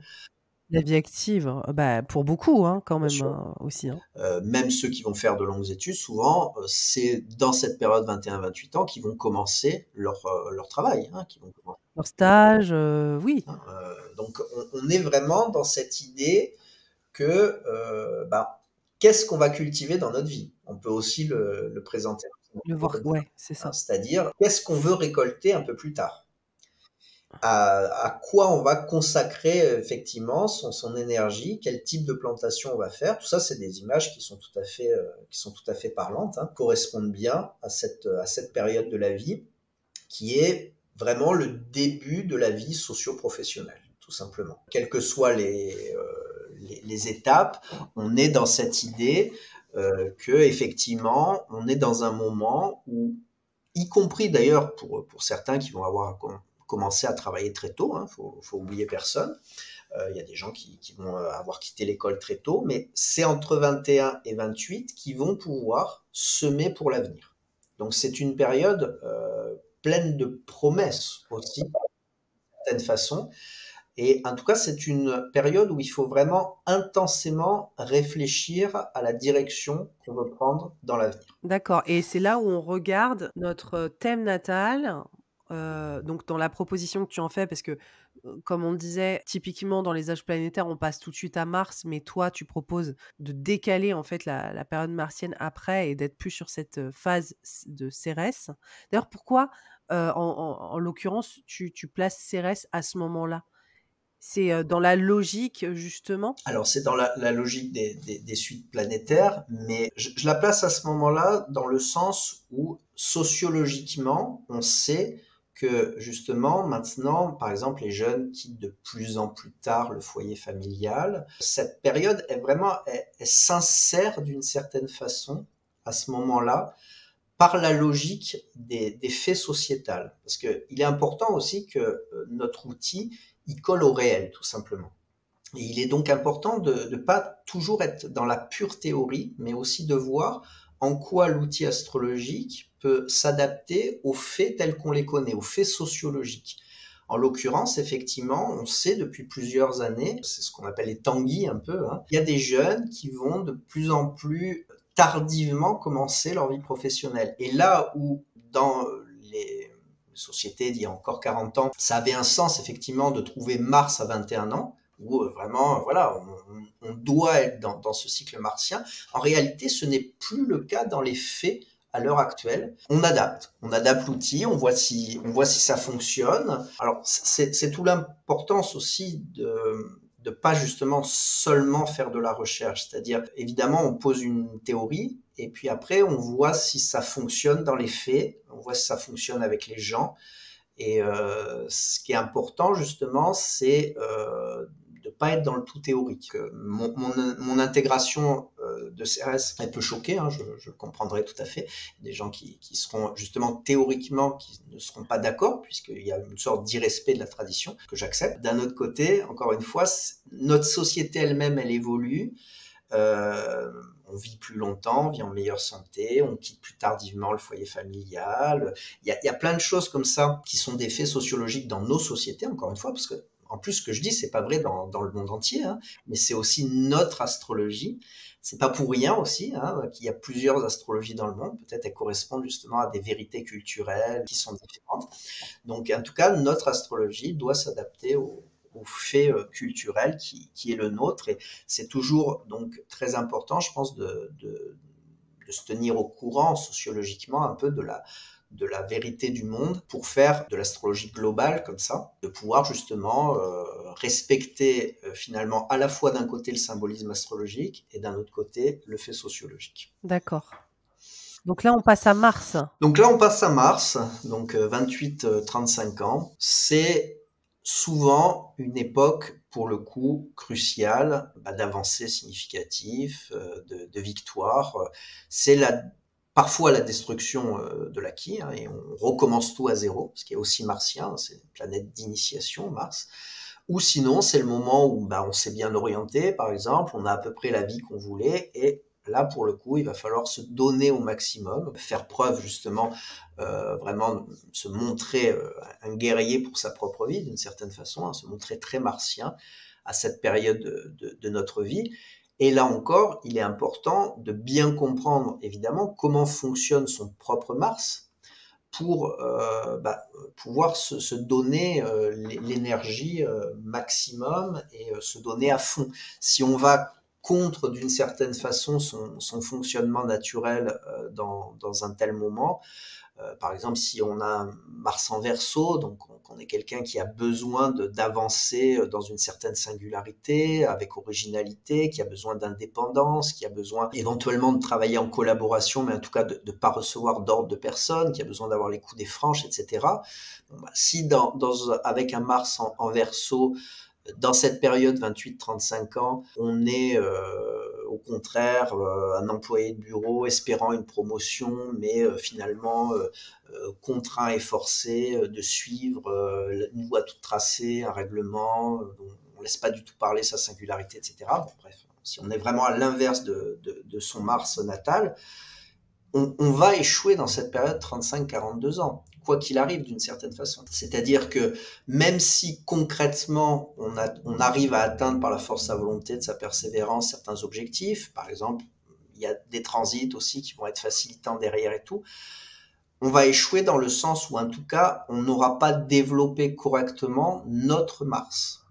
La vie active, bah, pour beaucoup, hein, quand Bien même, sûr. hein, aussi, hein. Même ceux qui vont faire de longues études, souvent, c'est dans cette période 21-28 ans qu'ils vont commencer leur travail, hein, qui vont commencer, Leur stage, oui, hein, donc on est vraiment dans cette idée que, bah, qu'est-ce qu'on va cultiver dans notre vie? On peut aussi le présenter le voir comme ça, ouais, c'est hein, ça. c'est-à-dire qu'est-ce qu'on veut récolter un peu plus tard? À quoi on va consacrer effectivement son énergie, quel type de plantation on va faire. Tout ça, c'est des images qui sont tout à fait parlantes, hein, correspondent bien à cette période de la vie qui est vraiment le début de la vie socio-professionnelle, tout simplement. Quelles que soient les étapes, on est dans cette idée que effectivement, on est dans un moment où, y compris d'ailleurs pour certains qui vont avoir commencé à travailler très tôt, hein, faut oublier personne. Il y a des gens qui vont avoir quitté l'école très tôt, mais c'est entre 21 et 28 qui vont pouvoir semer pour l'avenir. Donc c'est une période pleine de promesses aussi, d'une certaine façon. Et en tout cas, c'est une période où il faut vraiment intensément réfléchir à la direction qu'on veut prendre dans l'avenir. D'accord et c'est là où on regarde notre thème natal, donc dans la proposition que tu en fais parce que, comme on le disait, typiquement dans les âges planétaires, on passe tout de suite à Mars, mais toi tu proposes de décaler en fait la période martienne après et d'être plus sur cette, phase de Cérès. D'ailleurs pourquoi, en l'occurrence tu places Cérès à ce moment-là? C'est, dans la logique justement? Alors c'est dans la logique des suites planétaires, mais je la place à ce moment-là dans le sens où sociologiquement, on sait que justement maintenant, par exemple, les jeunes quittent de plus en plus tard le foyer familial. Cette période est vraiment, elle s'insère d'une certaine façon à ce moment-là par la logique des faits sociétals. Parce qu'il est important aussi que notre outil, il colle au réel, tout simplement. Et il est donc important de ne pas toujours être dans la pure théorie, mais aussi de voir en quoi l'outil astrologique peut s'adapter aux faits tels qu'on les connaît, aux faits sociologiques. En l'occurrence, effectivement, on sait depuis plusieurs années, c'est ce qu'on appelle les tanguis un peu, hein, il y a des jeunes qui vont de plus en plus tardivement commencer leur vie professionnelle. Et là où dans les sociétés d'il y a encore 40 ans, ça avait un sens effectivement de trouver Mars à 21 ans, où vraiment, voilà, on doit être dans ce cycle martien. En réalité, ce n'est plus le cas dans les faits à l'heure actuelle. On adapte l'outil, on voit si ça fonctionne. Alors, c'est tout l'importance aussi de pas justement seulement faire de la recherche. C'est-à-dire, évidemment, on pose une théorie et puis après, on voit si ça fonctionne dans les faits, on voit si ça fonctionne avec les gens. Et ce qui est important justement, c'est de pas être dans le tout théorique. Mon intégration de CRS, elle peut choquer, hein, je le comprendrai tout à fait. Des gens qui seront justement théoriquement, qui ne seront pas d'accord, puisqu'il y a une sorte d'irrespect de la tradition que j'accepte. D'un autre côté, encore une fois, notre société elle-même, elle évolue. Euh, on vit plus longtemps, on vit en meilleure santé, on quitte plus tardivement le foyer familial. Il y a plein de choses comme ça qui sont des faits sociologiques dans nos sociétés, encore une fois, parce que en plus, ce que je dis, c'est pas vrai dans le monde entier, hein, mais c'est aussi notre astrologie. C'est pas pour rien aussi hein, qu'il y a plusieurs astrologies dans le monde. Peut-être elles correspondent justement à des vérités culturelles qui sont différentes. Donc, en tout cas, notre astrologie doit s'adapter au fait culturel qui est le nôtre. Et c'est toujours donc très important, je pense, de se tenir au courant sociologiquement un peu de la vérité du monde pour faire de l'astrologie globale comme ça, de pouvoir justement respecter finalement à la fois d'un côté le symbolisme astrologique et d'un autre côté le fait sociologique. D'accord. Donc là, on passe à Mars. Donc là, on passe à Mars, donc 28-35 ans. C'est souvent une époque, pour le coup, cruciale, d'avancées significatives, de victoires. C'est parfois la destruction de l'acquis, hein, et on recommence tout à zéro, ce qui est aussi martien, c'est une planète d'initiation, Mars. Ou sinon, c'est le moment où on s'est bien orienté, par exemple, on a à peu près la vie qu'on voulait, et là, pour le coup, il va falloir se donner au maximum, faire preuve justement, vraiment se montrer un guerrier pour sa propre vie, d'une certaine façon, hein, se montrer très martien à cette période de notre vie. Et là encore, il est important de bien comprendre, évidemment, comment fonctionne son propre Mars pour pouvoir se donner l'énergie maximum et se donner à fond. Si on va contre d'une certaine façon son fonctionnement naturel dans un tel moment, par exemple, si on a un Mars en Verseau, donc on est quelqu'un qui a besoin d'avancer dans une certaine singularité, avec originalité, qui a besoin d'indépendance, qui a besoin éventuellement de travailler en collaboration, mais en tout cas de ne pas recevoir d'ordre de personne, qui a besoin d'avoir les coups des franches, etc. Si avec un Mars en Verseau, dans cette période 28-35 ans, on est au contraire un employé de bureau espérant une promotion, mais finalement contraint et forcé de suivre une voie toute tracée, un règlement, on ne laisse pas du tout parler sa singularité, etc. Bon, bref, si on est vraiment à l'inverse de son Mars natal, on va échouer dans cette période 35-42 ans, quoi qu'il arrive d'une certaine façon. C'est-à-dire que même si concrètement on arrive à atteindre par la force de sa volonté, de sa persévérance, certains objectifs, par exemple, il y a des transits aussi qui vont être facilitants derrière et tout, on va échouer dans le sens où en tout cas on n'aura pas développé correctement notre Mars.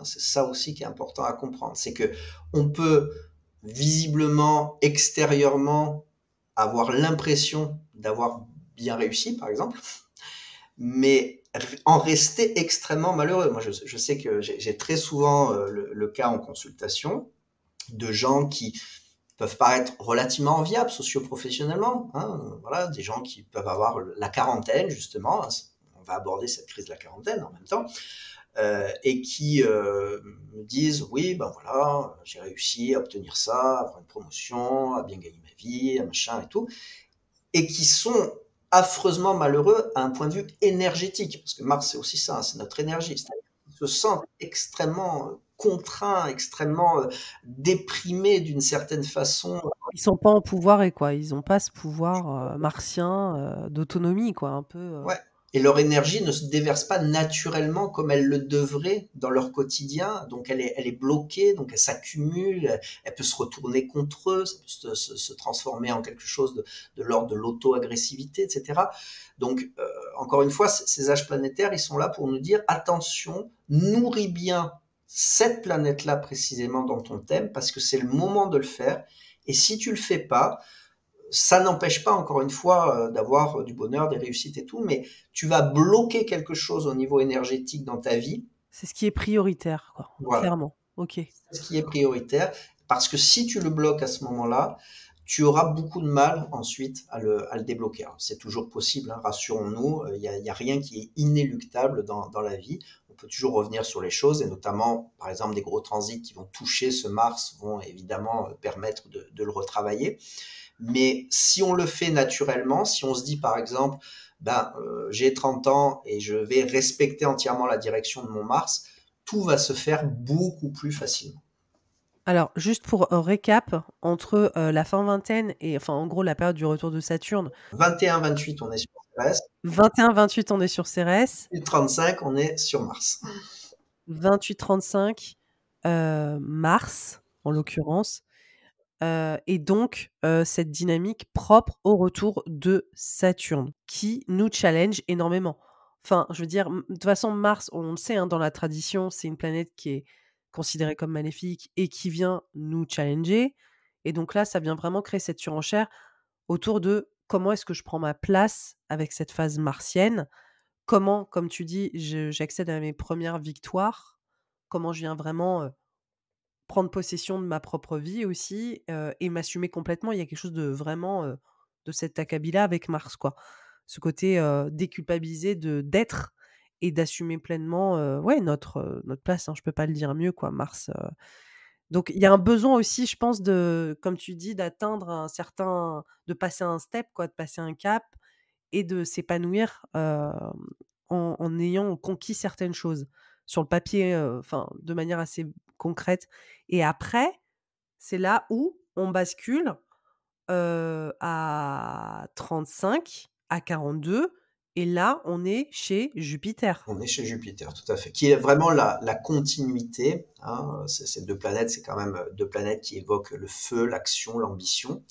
C'est ça aussi qui est important à comprendre, c'est que on peut visiblement, extérieurement, avoir l'impression d'avoir bien réussi, par exemple, mais en rester extrêmement malheureux. Moi, je sais que j'ai très souvent le cas en consultation de gens qui peuvent paraître relativement enviables socio-professionnellement, hein, voilà, des gens qui peuvent avoir la quarantaine, justement, on va aborder cette crise de la quarantaine en même temps, et qui me disent oui, ben voilà, j'ai réussi à obtenir ça, à avoir une promotion, à bien gagner ma vie, à machin et tout, et qui sont affreusement malheureux à un point de vue énergétique, parce que Mars c'est aussi ça, hein, c'est notre énergie, c'est-à-dire qu'ils se sentent extrêmement contraints, extrêmement déprimés d'une certaine façon. Ils sont pas en pouvoir et quoi. Ils ont pas ce pouvoir martien d'autonomie, quoi, un peu. Ouais. Et leur énergie ne se déverse pas naturellement comme elle le devrait dans leur quotidien. Donc elle est bloquée, donc elle s'accumule, elle peut se retourner contre eux, ça peut se transformer en quelque chose de l'ordre de l'auto-agressivité, etc. Donc encore une fois, ces âges planétaires, ils sont là pour nous dire attention, nourris bien cette planète-là précisément dans ton thème, parce que c'est le moment de le faire. Et si tu le fais pas, ça n'empêche pas, encore une fois, d'avoir du bonheur, des réussites et tout, mais tu vas bloquer quelque chose au niveau énergétique dans ta vie. C'est ce qui est prioritaire, quoi, Voilà, clairement. Ok. c'est ce qui est prioritaire, parce que si tu le bloques à ce moment-là, tu auras beaucoup de mal ensuite à le débloquer. Alors, c'est toujours possible, hein, rassurons-nous, y a rien qui est inéluctable dans la vie. On peut toujours revenir sur les choses, et notamment, par exemple, des gros transits qui vont toucher ce Mars vont évidemment permettre de le retravailler. Mais si on le fait naturellement, si on se dit par exemple, j'ai 30 ans et je vais respecter entièrement la direction de mon Mars, tout va se faire beaucoup plus facilement. Alors, juste pour un récap, entre la fin vingtaine et, enfin, en gros, la période du retour de Saturne, 21-28, on est sur Cérès. 21-28, on est sur Cérès, 35, on est sur Mars. 28-35, Mars, en l'occurrence, et donc cette dynamique propre au retour de Saturne, qui nous challenge énormément. Enfin, je veux dire, de toute façon, Mars, on le sait, hein, dans la tradition, c'est une planète qui est considérée comme maléfique et qui vient nous challenger. Et donc là, ça vient vraiment créer cette surenchère autour de comment est-ce que je prends ma place avec cette phase martienne. Comment, comme tu dis, j'accède à mes premières victoires. Comment je viens vraiment prendre possession de ma propre vie aussi, et m'assumer complètement. Il y a quelque chose de vraiment, de cet acabit-là avec Mars, quoi. Ce côté, déculpabilisé d'être et d'assumer pleinement, ouais, notre place, hein, je peux pas le dire mieux, quoi, Mars, donc il y a un besoin aussi, je pense, de comme tu dis, d'atteindre un certain de passer un step, quoi, de passer un cap et de s'épanouir, en ayant conquis certaines choses. Sur le papier, enfin, de manière assez concrète et après, c'est là où on bascule, à 35, à 42 et là, on est chez Jupiter. On est chez Jupiter, tout à fait, qui est vraiment la continuité. Hein, ces deux planètes, c'est quand même deux planètes qui évoquent le feu, l'action, l'ambition.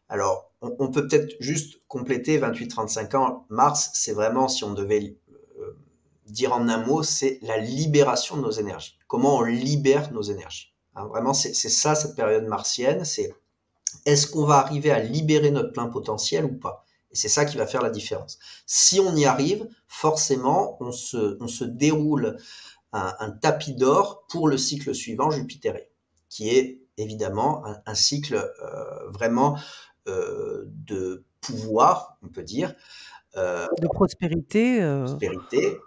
Alors, on peut peut-être juste compléter 28-35 ans. Mars, c'est vraiment, si on devait dire en un mot, c'est la libération de nos énergies. Comment on libère nos énergies. Hein, vraiment, c'est ça, cette période martienne. C'est est-ce qu'on va arriver à libérer notre plein potentiel ou pas? Et c'est ça qui va faire la différence. Si on y arrive, forcément, on se déroule un tapis d'or pour le cycle suivant jupitérien, qui est évidemment un cycle vraiment de pouvoir, on peut dire, De prospérité, prospérité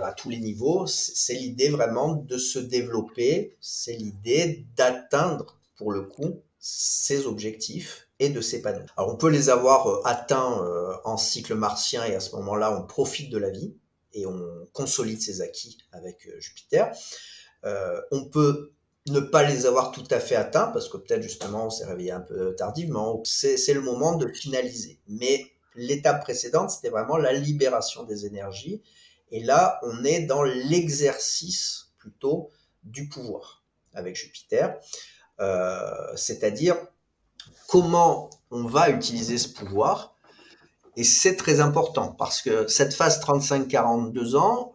à tous les niveaux. C'est l'idée vraiment de se développer, c'est l'idée d'atteindre, pour le coup, ses objectifs et de s'épanouir. Alors on peut les avoir atteints en cycle martien et à ce moment-là, on profite de la vie et on consolide ses acquis avec Jupiter. On peut ne pas les avoir tout à fait atteints parce que peut-être justement on s'est réveillé un peu tardivement. C'est le moment de finaliser. Mais l'étape précédente, c'était vraiment la libération des énergies. Et là, on est dans l'exercice plutôt du pouvoir avec Jupiter. C'est-à-dire comment on va utiliser ce pouvoir. Et c'est très important parce que cette phase 35-42 ans,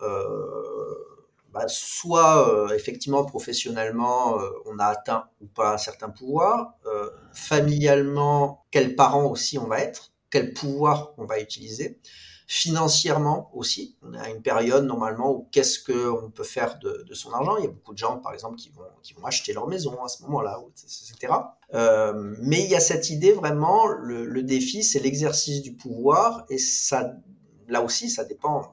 soit effectivement professionnellement, on a atteint ou pas un certain pouvoir, familialement, quels parents aussi on va être, quel pouvoir on va utiliser, financièrement aussi, on est à une période normalement où qu'est-ce qu'on peut faire de son argent. Il y a beaucoup de gens par exemple qui vont acheter leur maison à ce moment-là, etc. Mais il y a cette idée vraiment, le défi c'est l'exercice du pouvoir et ça, là aussi ça dépend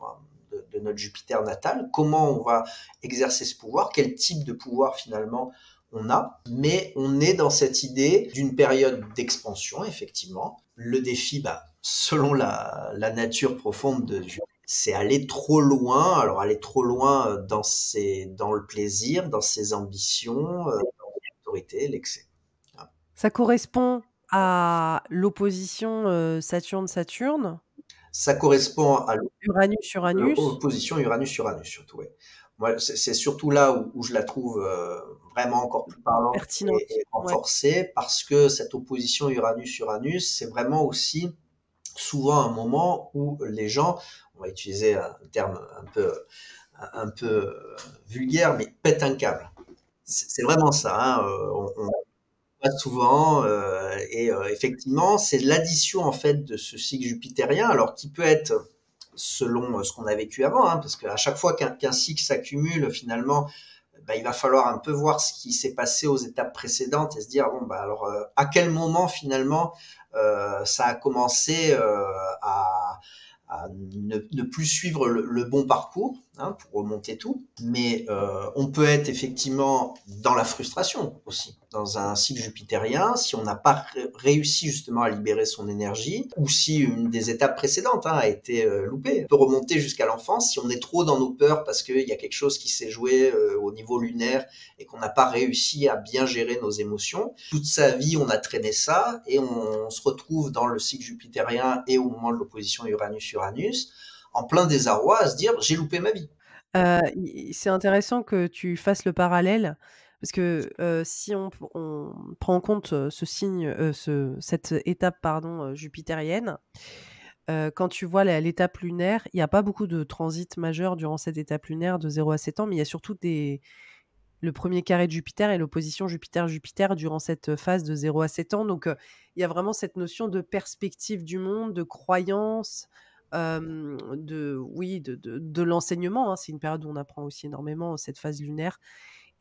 de notre Jupiter natal, comment on va exercer ce pouvoir, quel type de pouvoir finalement on a, mais on est dans cette idée d'une période d'expansion, effectivement. Le défi, selon la nature profonde de Jupiter, c'est aller trop loin. Alors aller trop loin dans le plaisir, dans ses ambitions, dans l'autorité, l'excès. Voilà. Ça correspond à l'opposition, Saturne-Saturne, Ça correspond à Uranus-Uranus? l'opposition Uranus-Uranus surtout, ouais. Moi, c'est surtout là où je la trouve vraiment encore plus parlante Pertinente, et ouais. renforcée, parce que cette opposition Uranus-Uranus, c'est vraiment aussi souvent un moment où les gens, on va utiliser un terme un peu vulgaire, mais pètent un câble. C'est vraiment ça, hein, on pas souvent, effectivement, c'est l'addition en fait de ce cycle jupitérien, alors qui peut être selon ce qu'on a vécu avant, hein, parce qu'à chaque fois qu'un cycle s'accumule, finalement, bah, il va falloir un peu voir ce qui s'est passé aux étapes précédentes et se dire bon bah alors à quel moment finalement ça a commencé à ne plus suivre le bon parcours, hein, pour remonter tout. Mais on peut être effectivement dans la frustration aussi, dans un cycle jupitérien, si on n'a pas réussi justement à libérer son énergie, ou si une des étapes précédentes, hein, a été loupée. On peut remonter jusqu'à l'enfance si on est trop dans nos peurs parce qu'il y a quelque chose qui s'est joué au niveau lunaire et qu'on n'a pas réussi à bien gérer nos émotions. Toute sa vie, on a traîné ça et on se retrouve dans le cycle jupitérien et au moment de l'opposition Uranus-Uranus, en plein désarroi à se dire j'ai loupé ma vie. I c'est intéressant que tu fasses le parallèle parce que, si on prend en compte, ce signe, cette étape pardon, jupitérienne, quand tu vois l'étape lunaire, il y a pas beaucoup de transits majeurs durant cette étape lunaire de 0 à 7 ans, mais il y a surtout le premier carré de Jupiter et l'opposition Jupiter-Jupiter durant cette phase de 0 à 7 ans. Donc, il y a vraiment cette notion de perspective du monde, de croyance, de l'enseignement, hein. C'est une période où on apprend aussi énormément, cette phase lunaire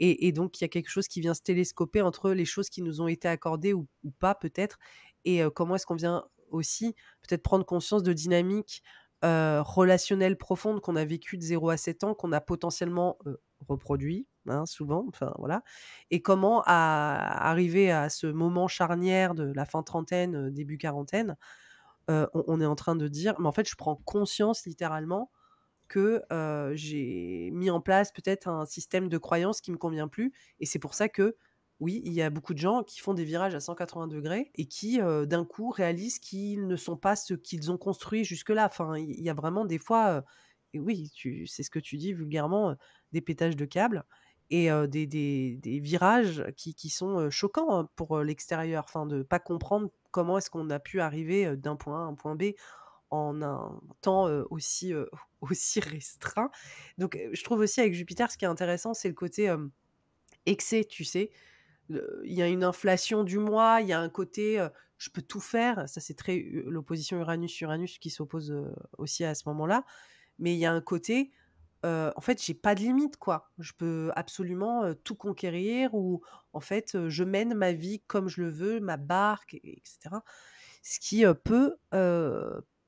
et donc il y a quelque chose qui vient se télescoper entre les choses qui nous ont été accordées ou pas peut-être et comment est-ce qu'on vient aussi peut-être prendre conscience de dynamiques, relationnelles profondes qu'on a vécues de 0 à 7 ans, qu'on a potentiellement, reproduit, hein, souvent, enfin voilà et comment arriver à ce moment charnière de la fin trentaine, début quarantaine, on est en train de dire: «Mais en fait, je prends conscience littéralement que, j'ai mis en place peut-être un système de croyance qui me convient plus et c'est pour ça que, oui, il y a beaucoup de gens qui font des virages à 180 degrés et qui, d'un coup réalisent qu'ils ne sont pas ce qu'ils ont construit jusque-là. Enfin, il y a vraiment des fois, et oui, c'est ce que tu dis vulgairement, des pétages de câbles et des virages qui sont, choquants, hein, pour, l'extérieur. Enfin, de pas comprendre comment est-ce qu'on a pu arriver, d'un point A à un point B en un temps, aussi, aussi restreint. Donc, je trouve aussi avec Jupiter, ce qui est intéressant, c'est le côté, excès, tu sais? Il y a une inflation du moi, il y a un côté, je peux tout faire. Ça, c'est très l'opposition Uranus-Uranus qui s'oppose, aussi à ce moment-là. Mais il y a un côté, en fait, j'ai pas de limite, quoi. Je peux absolument, tout conquérir ou en fait, je mène ma vie comme je le veux, ma barque et cetera. Ce qui, peut,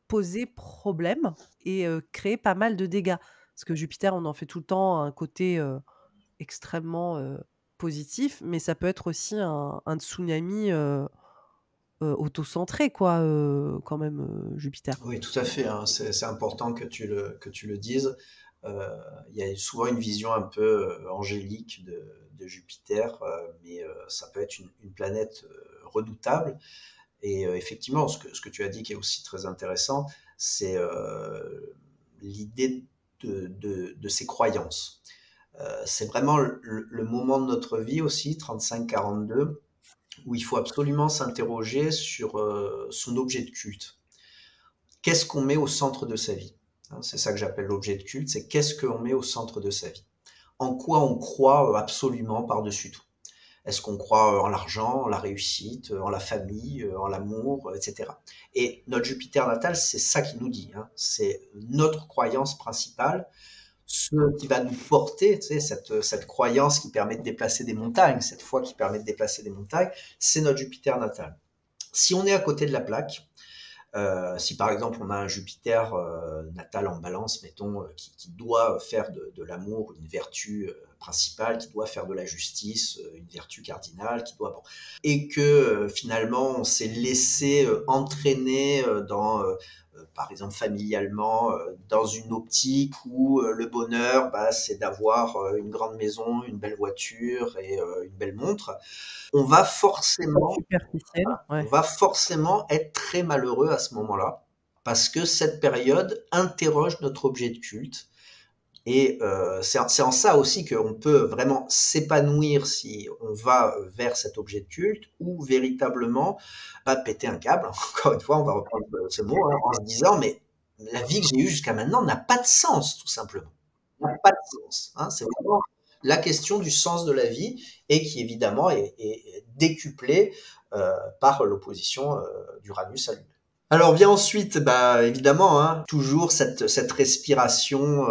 poser problème et créer pas mal de dégâts. Parce que Jupiter, on en fait tout le temps un côté, extrêmement, positif, mais ça peut être aussi un tsunami, autocentré quoi, quand même, Jupiter. Oui, tout à fait, hein. C'est important que tu le dises. Il y a souvent une vision un peu angélique de Jupiter, mais ça peut être une planète redoutable. Et effectivement, ce que tu as dit qui est aussi très intéressant, c'est l'idée de ses croyances. C'est vraiment le moment de notre vie aussi, 35-42, où il faut absolument s'interroger sur son objet de culte. Qu'est-ce qu'on met au centre de sa vie? Hein, c'est ça que j'appelle l'objet de culte, c'est qu'est-ce qu'on met au centre de sa vie? En quoi on croit absolument par-dessus tout? Est-ce qu'on croit en l'argent, en la réussite, en la famille, en l'amour, etc. Et notre Jupiter natal, c'est ça qui nous dit, hein. C'est notre croyance principale, ce qui va nous porter, tu sais, cette croyance qui permet de déplacer des montagnes, cette foi qui permet de déplacer des montagnes, c'est notre Jupiter natal. Si on est à côté de la plaque, si par exemple on a un Jupiter natal en balance, mettons, qui doit faire de l'amour une vertu principale, qui doit faire de la justice une vertu cardinale, qui doit bon, et que finalement on s'est laissé entraîner dans par exemple familialement, dans une optique où le bonheur, c'est d'avoir une grande maison, une belle voiture et une belle montre, on va Très forcément, superficiel, on ouais. va forcément être très malheureux à ce moment-là, parce que cette période interroge notre objet de culte. Et c'est en ça aussi qu'on peut vraiment s'épanouir si on va vers cet objet de culte ou véritablement péter un câble. Encore une fois, on va reprendre ce mot hein, en se disant, mais la vie que j'ai eue jusqu'à maintenant n'a pas de sens, tout simplement. N'a pas de sens. Hein. C'est vraiment la question du sens de la vie et qui évidemment est décuplée par l'opposition d'Uranus à Lune. Alors vient ensuite, évidemment, hein, toujours cette respiration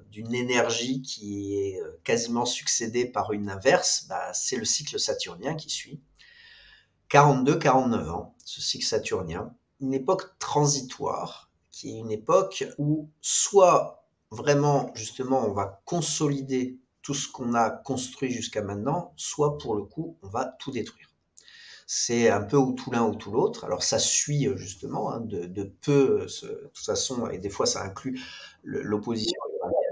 d'une énergie qui est quasiment succédée par une inverse, c'est le cycle saturnien qui suit. 42-49 ans, ce cycle saturnien, une époque transitoire, qui est une époque où soit vraiment, justement, on va consolider tout ce qu'on a construit jusqu'à maintenant, soit pour le coup, on va tout détruire. C'est un peu ou tout l'un ou tout l'autre. Alors ça suit justement hein, de peu, de toute façon, et des fois ça inclut l'opposition.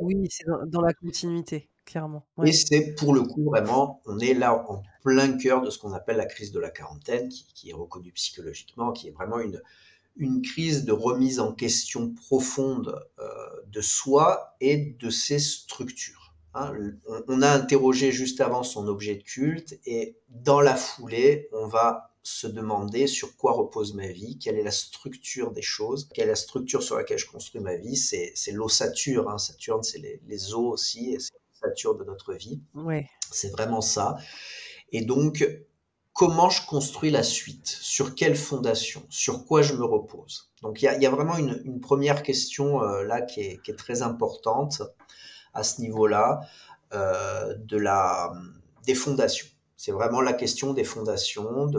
Oui, c'est dans la continuité, clairement, Et ouais. c'est pour le coup vraiment, on est là en plein cœur de ce qu'on appelle la crise de la quarantaine, qui est reconnue psychologiquement, qui est vraiment une crise de remise en question profonde de soi et de ses structures. Hein. On a interrogé juste avant son objet de culte et dans la foulée, on va se demander sur quoi repose ma vie, quelle est la structure des choses, quelle est la structure sur laquelle je construis ma vie. C'est l'ossature, hein. Saturne, c'est les os aussi, et c'est l'ossature de notre vie. Ouais. C'est vraiment ça. Et donc, comment je construis la suite? Sur quelle fondation? Sur quoi je me repose? Donc, il y a vraiment une première question là qui est très importante à ce niveau-là des fondations. C'est vraiment la question des fondations.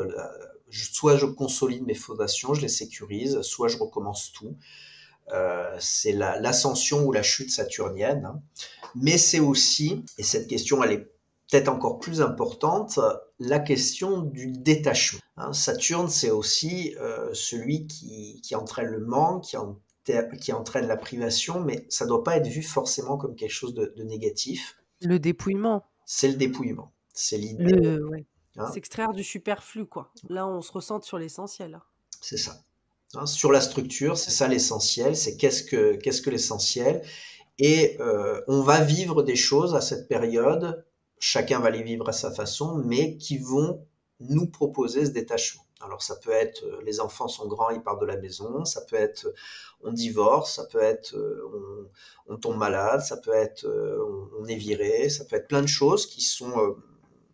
Soit je consolide mes fondations, je les sécurise, soit je recommence tout. C'est l'ascension ou la chute saturnienne. Hein. Mais c'est aussi, et cette question elle est peut-être encore plus importante, la question du détachement. Hein. Saturne, c'est aussi celui qui entraîne le manque, qui entraîne la privation, mais ça ne doit pas être vu forcément comme quelque chose de négatif. Le dépouillement, C'est le dépouillement. C'est l'idée. ouais. Hein, S'extraire du superflu, quoi. Là, on se recentre sur l'essentiel, hein. c'est ça. Hein, sur la structure, c'est ça l'essentiel. C'est qu'est-ce que l'essentiel. Et on va vivre des choses à cette période, chacun va les vivre à sa façon, mais qui vont nous proposer ce détachement. Alors ça peut être les enfants sont grands, ils partent de la maison, ça peut être on divorce, ça peut être on tombe malade, ça peut être on est viré, ça peut être plein de choses qui sont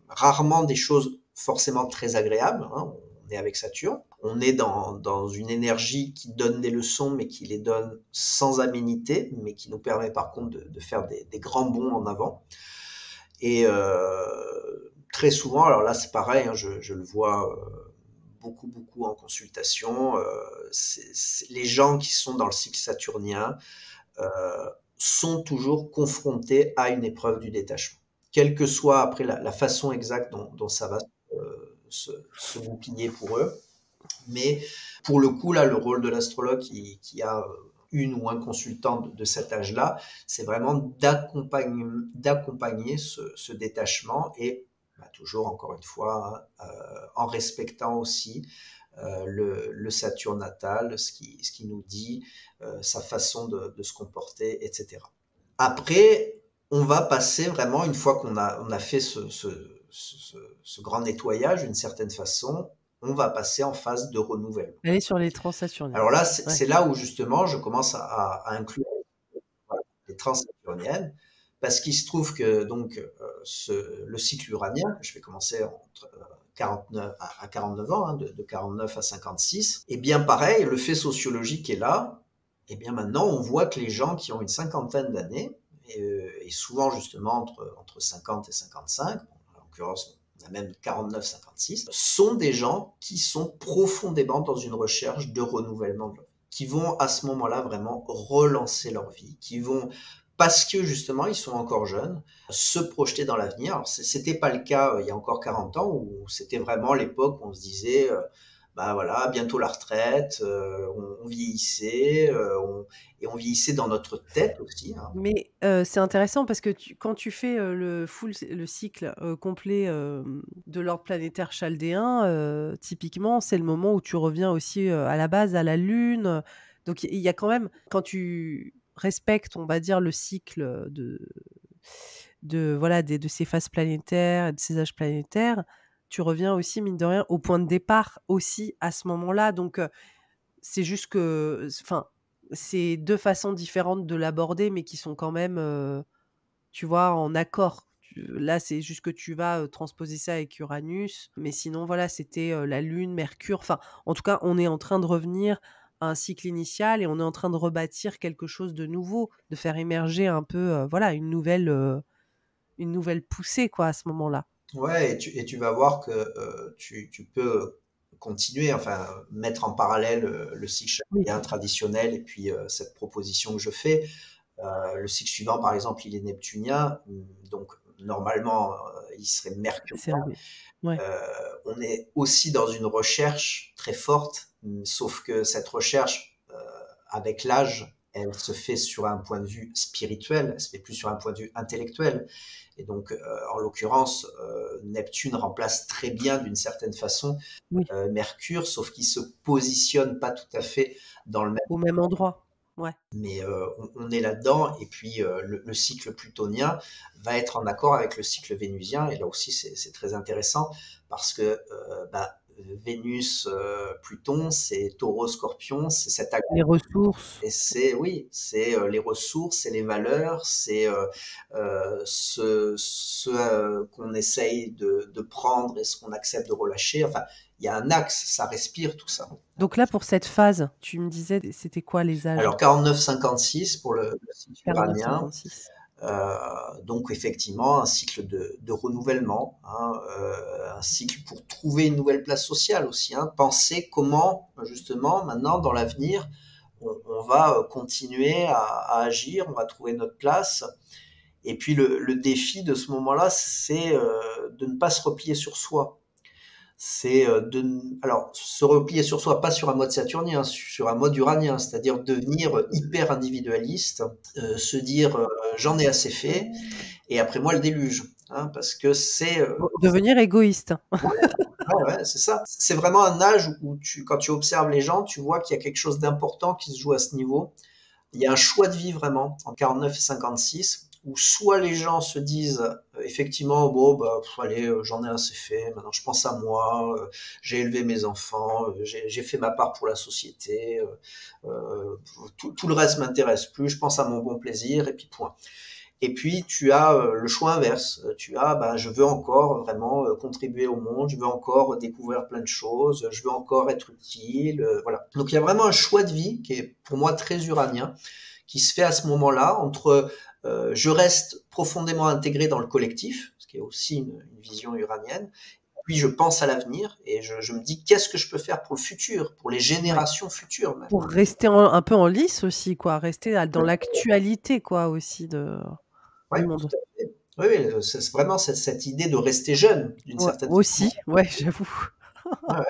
rarement des choses forcément très agréables. Hein. On est avec Saturne. On est dans une énergie qui donne des leçons, mais qui les donne sans aménité, mais qui nous permet par contre de faire des grands bonds en avant. Et très souvent, alors là c'est pareil, hein, je le vois beaucoup en consultation, les gens qui sont dans le cycle saturnien sont toujours confrontés à une épreuve du détachement. Quelle que soit après la façon exacte dont ça va se goupiller pour eux. Mais pour le coup, là, le rôle de l'astrologue qui a une ou un consultant de cet âge-là, c'est vraiment d'accompagner ce détachement et toujours, encore une fois, en respectant aussi le Saturne natal, ce qui nous dit, sa façon de se comporter, etc. Après, on va passer vraiment, une fois qu'on a fait ce grand nettoyage d'une certaine façon, on va passer en phase de renouvellement. Aller sur les transsaturniens. Alors là, Ouais. c'est là où justement je commence à inclure les transsaturniennes, parce qu'il se trouve que donc le cycle uranien, que je vais commencer entre 49 à 49 ans, hein, de 49 à 56, et bien pareil, le fait sociologique est là, et bien maintenant on voit que les gens qui ont une cinquantaine d'années, et souvent justement entre 50 et 55, en l'occurrence on a même 49-56, sont des gens qui sont profondément dans une recherche de renouvellement de leur vie, qui vont à ce moment-là vraiment relancer leur vie, qui vont, parce que justement ils sont encore jeunes, se projeter dans l'avenir. Alors c'était pas le cas il y a encore 40 ans, où c'était vraiment l'époque où on se disait bah voilà, bientôt la retraite, on vieillissait, et on vieillissait dans notre tête aussi, hein. Mais c'est intéressant parce que quand tu fais, le cycle, complet, de l'ordre planétaire chaldéen, typiquement, c'est le moment où tu reviens aussi, à la base, à la Lune, donc il y a quand même quand tu respectes, on va dire, le cycle, de voilà, de ces phases planétaires, de ces âges planétaires, tu reviens aussi, mine de rien, au point de départ aussi à ce moment-là, donc c'est juste que enfin, c'est 2 façons différentes de l'aborder, mais qui sont quand même, tu vois, en accord. Là, c'est juste que tu vas, transposer ça avec Uranus, mais sinon, voilà, c'était, la Lune, Mercure, enfin, en tout cas, on est en train de revenir à un cycle initial et on est en train de rebâtir quelque chose de nouveau, de faire émerger un peu, voilà, une nouvelle poussée, quoi, à ce moment-là. Ouais, et tu vas voir que tu peux continuer, enfin, mettre en parallèle le cycle Oui, chacun traditionnel et puis cette proposition que je fais. Le cycle suivant, par exemple, il est neptunien, donc normalement, il serait mercurien. c'est vrai. Ouais. Euh, on est aussi dans une recherche très forte, sauf que cette recherche, avec l'âge, elle se fait sur un point de vue spirituel, elle se fait plus sur un point de vue intellectuel. Et donc, en l'occurrence, Neptune remplace très bien, d'une certaine façon, Oui, Mercure, sauf qu'il se positionne pas tout à fait dans le même. au même endroit. Ouais. Mais on est là-dedans, et puis le cycle plutonien va être en accord avec le cycle vénusien, et là aussi c'est très intéressant, parce que bah, Vénus, Pluton, c'est Taureau, Scorpion, c'est cet axe. Les ressources. Et c'est, oui, c'est les ressources, c'est les valeurs, c'est ce qu'on essaye de prendre et ce qu'on accepte de relâcher. Enfin, il y a un axe, ça respire tout ça. Donc là, pour cette phase, tu me disais, c'était quoi les âges? Alors 49-56 pour le cycle uranien. 49-56. Donc effectivement, un cycle de renouvellement, hein, un cycle pour trouver une nouvelle place sociale aussi, hein. Penser comment, justement, maintenant, dans l'avenir, on va continuer à agir, on va trouver notre place. Et puis le défi de ce moment-là, c'est de ne pas se replier sur soi. C'est alors se replier sur soi, pas sur un mode saturnien, sur un mode uranien, c'est-à-dire devenir hyper individualiste, se dire j'en ai assez fait, et après moi le déluge, hein, parce que c'est Bon, devenir égoïste. ouais, ouais, c'est ça. C'est vraiment un âge où quand tu observes les gens, tu vois qu'il y a quelque chose d'important qui se joue à ce niveau. Il y a un choix de vie vraiment en 49 et 56, où soit les gens se disent effectivement, bon bah allez, j'en ai assez fait, maintenant je pense à moi, j'ai élevé mes enfants, j'ai fait ma part pour la société, tout le reste m'intéresse plus, je pense à mon bon plaisir, et puis point. Et puis tu as le choix inverse. Tu as, bah, je veux encore vraiment contribuer au monde, je veux encore découvrir plein de choses, je veux encore être utile, voilà. Donc il y a vraiment un choix de vie qui est pour moi très uranien, qui se fait à ce moment-là entre je reste profondément intégré dans le collectif, ce qui est aussi une vision uranienne, puis je pense à l'avenir et je me dis qu'est-ce que je peux faire pour le futur, pour les Ouais. générations futures même. Pour rester un peu en lice aussi, quoi, rester dans l'actualité, quoi, aussi Ouais, du tout monde. à fait. Oui, oui, c'est vraiment cette idée de rester jeune d'une Ouais, certaine façon. aussi, ouais, j'avoue. Ouais, ouais.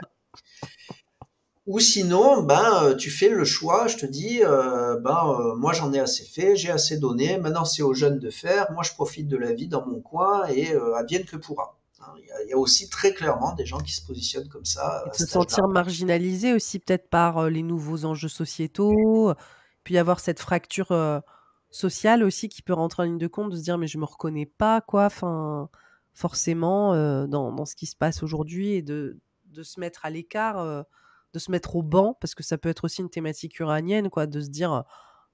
Ou sinon, ben, tu fais le choix, je te dis, ben, moi j'en ai assez fait, j'ai assez donné, maintenant c'est aux jeunes de faire, moi je profite de la vie dans mon coin et advienne que pourra. Hein, il y a aussi très clairement des gens qui se positionnent comme ça Et de à se cet âge-là. sentir marginalisé aussi peut-être par, les nouveaux enjeux sociétaux, puis y avoir cette fracture, sociale aussi qui peut rentrer en ligne de compte, de se dire: «Mais je me reconnais pas quoi», enfin, forcément, dans ce qui se passe aujourd'hui et de se mettre à l'écart, de se mettre au banc parce que ça peut être aussi une thématique uranienne quoi, de se dire,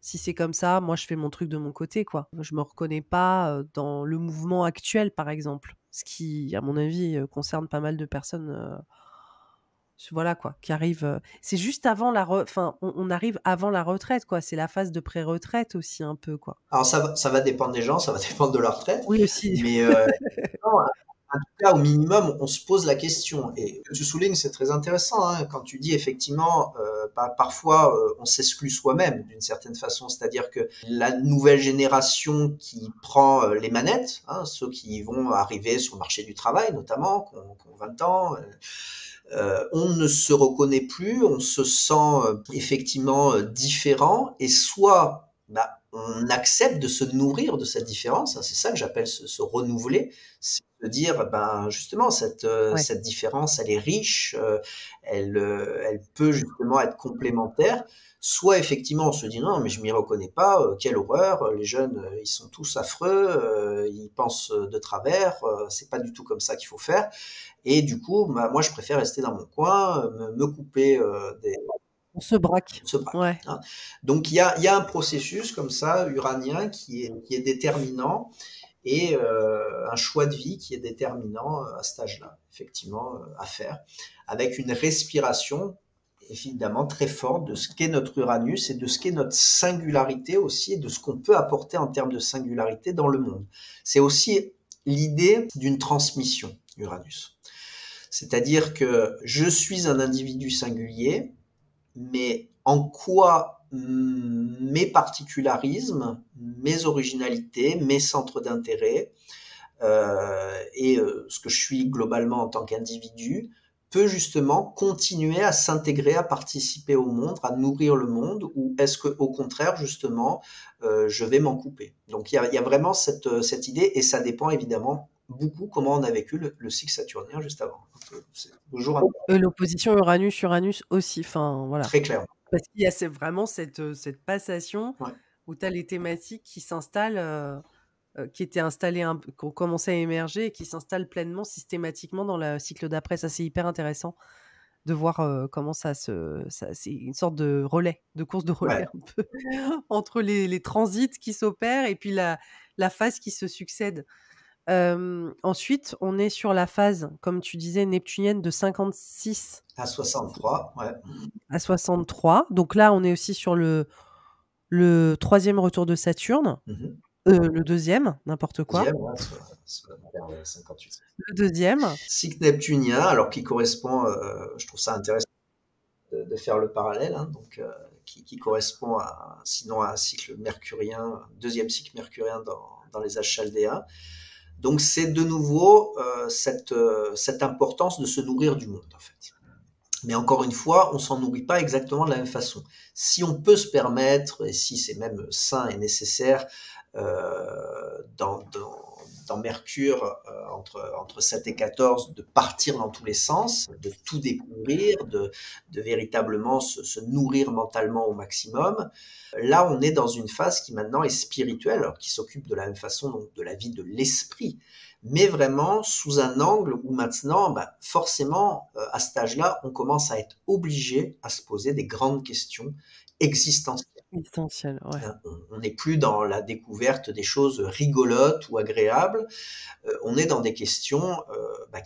«Si c'est comme ça, moi je fais mon truc de mon côté quoi». Je me reconnais pas, dans le mouvement actuel par exemple. Ce qui, à mon avis, concerne pas mal de personnes, voilà quoi, qui arrivent, c'est juste avant enfin, on arrive avant la retraite quoi, c'est la phase de pré-retraite aussi un peu quoi. Alors ça va dépendre des gens, ça va dépendre de la retraite, Oui aussi. mais non, en tout cas, au minimum, on se pose la question. Et ce que tu soulignes, c'est très intéressant, hein, quand tu dis effectivement, bah, parfois, on s'exclut soi-même d'une certaine façon. C'est-à-dire que la nouvelle génération qui prend les manettes, hein, ceux qui vont arriver sur le marché du travail notamment, qui ont 20 ans, On ne se reconnaît plus, on se sent effectivement différent, et soit on accepte de se nourrir de cette différence, hein, c'est ça que j'appelle se renouveler, c'est de dire justement Ouais. cette différence elle est riche, elle peut justement être complémentaire, soit effectivement on se dit non mais je m'y reconnais pas, quelle horreur, les jeunes ils sont tous affreux, ils pensent de travers, c'est pas du tout comme ça qu'il faut faire. Et du coup, moi, je préfère rester dans mon coin, me couper des On se braque. ce braque. Ouais. Hein. Donc, il y a un processus comme ça, uranien, qui est déterminant, et un choix de vie qui est déterminant à cet âge-là, effectivement, à faire, avec une respiration évidemment très forte de ce qu'est notre Uranus et de ce qu'est notre singularité aussi, et de ce qu'on peut apporter en termes de singularité dans le monde. C'est aussi l'idée d'une transmission, Uranus. C'est-à-dire que je suis un individu singulier, mais en quoi mes particularismes, mes originalités, mes centres d'intérêt et ce que je suis globalement en tant qu'individu peut justement continuer à s'intégrer, à participer au monde, à nourrir le monde, ou est-ce que au contraire justement je vais m'en couper. Donc il y a vraiment cette idée, et ça dépend évidemment beaucoup comment on a vécu le cycle saturnien juste avant. C'est toujours L'opposition Uranus-Uranus aussi, enfin, voilà. très clair. Parce qu'il y a vraiment cette passation Ouais. où tu as les thématiques qui s'installent, qui étaient installées qui ont commencé à émerger et qui s'installent pleinement, systématiquement dans le cycle d'après. Ça, c'est hyper intéressant de voir, comment c'est une sorte de relais, de course de relais Ouais. un peu entre les transits qui s'opèrent et puis la phase qui se succède. Ensuite, on est sur la phase, comme tu disais, neptunienne de 56 À 63, ouais. à 63. Donc là, on est aussi sur le 3e retour de Saturne, Mhm. le 2e, n'importe quoi. Deuxième, ouais, vers le 58. Le 2e, Cycle neptunien, alors qui correspond, je trouve ça intéressant de faire le parallèle, hein, donc qui correspond sinon à un cycle mercurien, un deuxième cycle mercurien dans les âges chaldéens. Donc c'est de nouveau cette importance de se nourrir du monde en fait. Mais encore une fois, on s'en nourrit pas exactement de la même façon. Si on peut se permettre, et si c'est même sain et nécessaire, dans Mercure, entre 7 et 14, de partir dans tous les sens, de tout découvrir, de véritablement se nourrir mentalement au maximum. Là, on est dans une phase qui maintenant est spirituelle, alors qui s'occupe de la même façon donc, de la vie de l'esprit, mais vraiment sous un angle où maintenant, forcément, à cet âge-là, on commence à être obligé à se poser des grandes questions existentielles. essentiel, ouais. On n'est plus dans la découverte des choses rigolotes ou agréables, on est dans des questions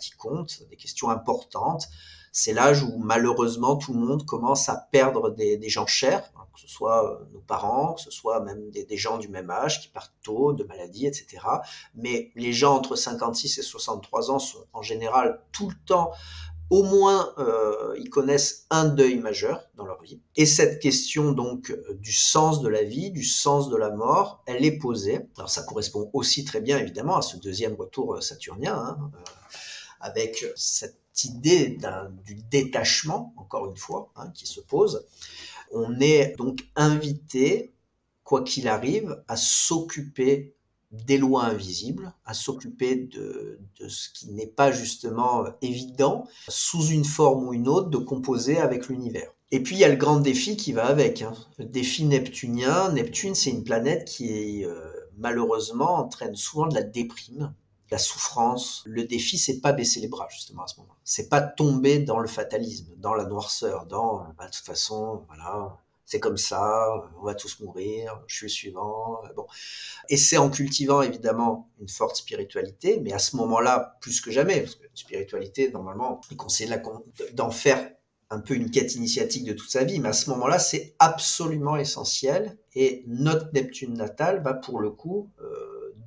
qui comptent, des questions importantes. C'est l'âge où malheureusement tout le monde commence à perdre des gens chers, hein, que ce soit nos parents, que ce soit même des gens du même âge qui partent tôt, de maladies, etc. Mais les gens entre 56 et 63 ans sont en général tout le temps, au moins, ils connaissent un deuil majeur dans leur vie. Et cette question donc du sens de la vie, du sens de la mort, elle est posée. Alors ça correspond aussi très bien évidemment à ce deuxième retour saturnien, hein, avec cette idée du détachement, encore une fois, hein, qui se pose. On est donc invité, quoi qu'il arrive, à s'occuper des lois invisibles, à s'occuper de ce qui n'est pas justement évident, sous une forme ou une autre, de composer avec l'univers. Et puis il y a le grand défi qui va avec, hein. Le défi neptunien. Neptune, c'est une planète qui malheureusement entraîne souvent de la déprime, de la souffrance. Le défi, c'est pas baisser les bras justement à ce moment-là. C'est pas tomber dans le fatalisme, dans la noirceur, dans de toute façon, voilà, c'est comme ça, on va tous mourir, je suis le suivant. Bon. Et c'est en cultivant évidemment une forte spiritualité, mais à ce moment-là, plus que jamais, parce que la spiritualité, normalement, il conseille d'en faire un peu une quête initiatique de toute sa vie, mais à ce moment-là, c'est absolument essentiel, et notre Neptune natale va pour le coup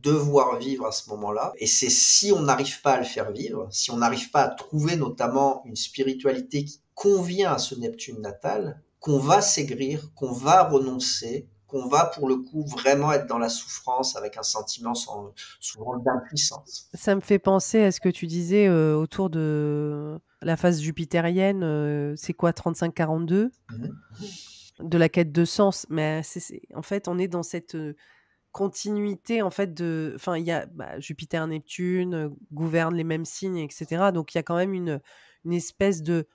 devoir vivre à ce moment-là, et c'est si on n'arrive pas à le faire vivre, si on n'arrive pas à trouver notamment une spiritualité qui convient à ce Neptune natal, qu'on va s'aigrir, qu'on va renoncer, qu'on va pour le coup vraiment être dans la souffrance avec un sentiment souvent d'impuissance. Ça me fait penser à ce que tu disais autour de la phase jupitérienne, c'est quoi 35-42 Mhm. de la quête de sens. Mais en fait, on est dans cette continuité en fait de, enfin, il y a Jupiter, Neptune gouvernent les mêmes signes, etc. Donc il y a quand même une espèce de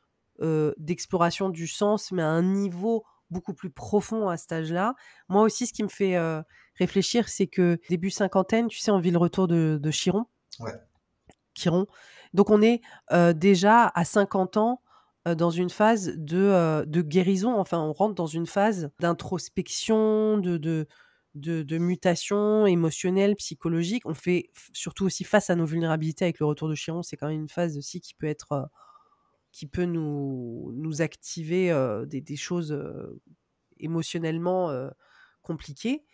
d'exploration du sens, mais à un niveau beaucoup plus profond à cet âge-là. Moi aussi, ce qui me fait réfléchir, c'est que début cinquantaine, tu sais, on vit le retour de Chiron. Ouais. Chiron. Donc on est déjà à 50 ans dans une phase de guérison. Enfin, on rentre dans une phase d'introspection, de mutation émotionnelle, psychologique. On fait surtout aussi face à nos vulnérabilités avec le retour de Chiron. C'est quand même une phase aussi qui peut être, qui peut nous activer des choses émotionnellement compliquées.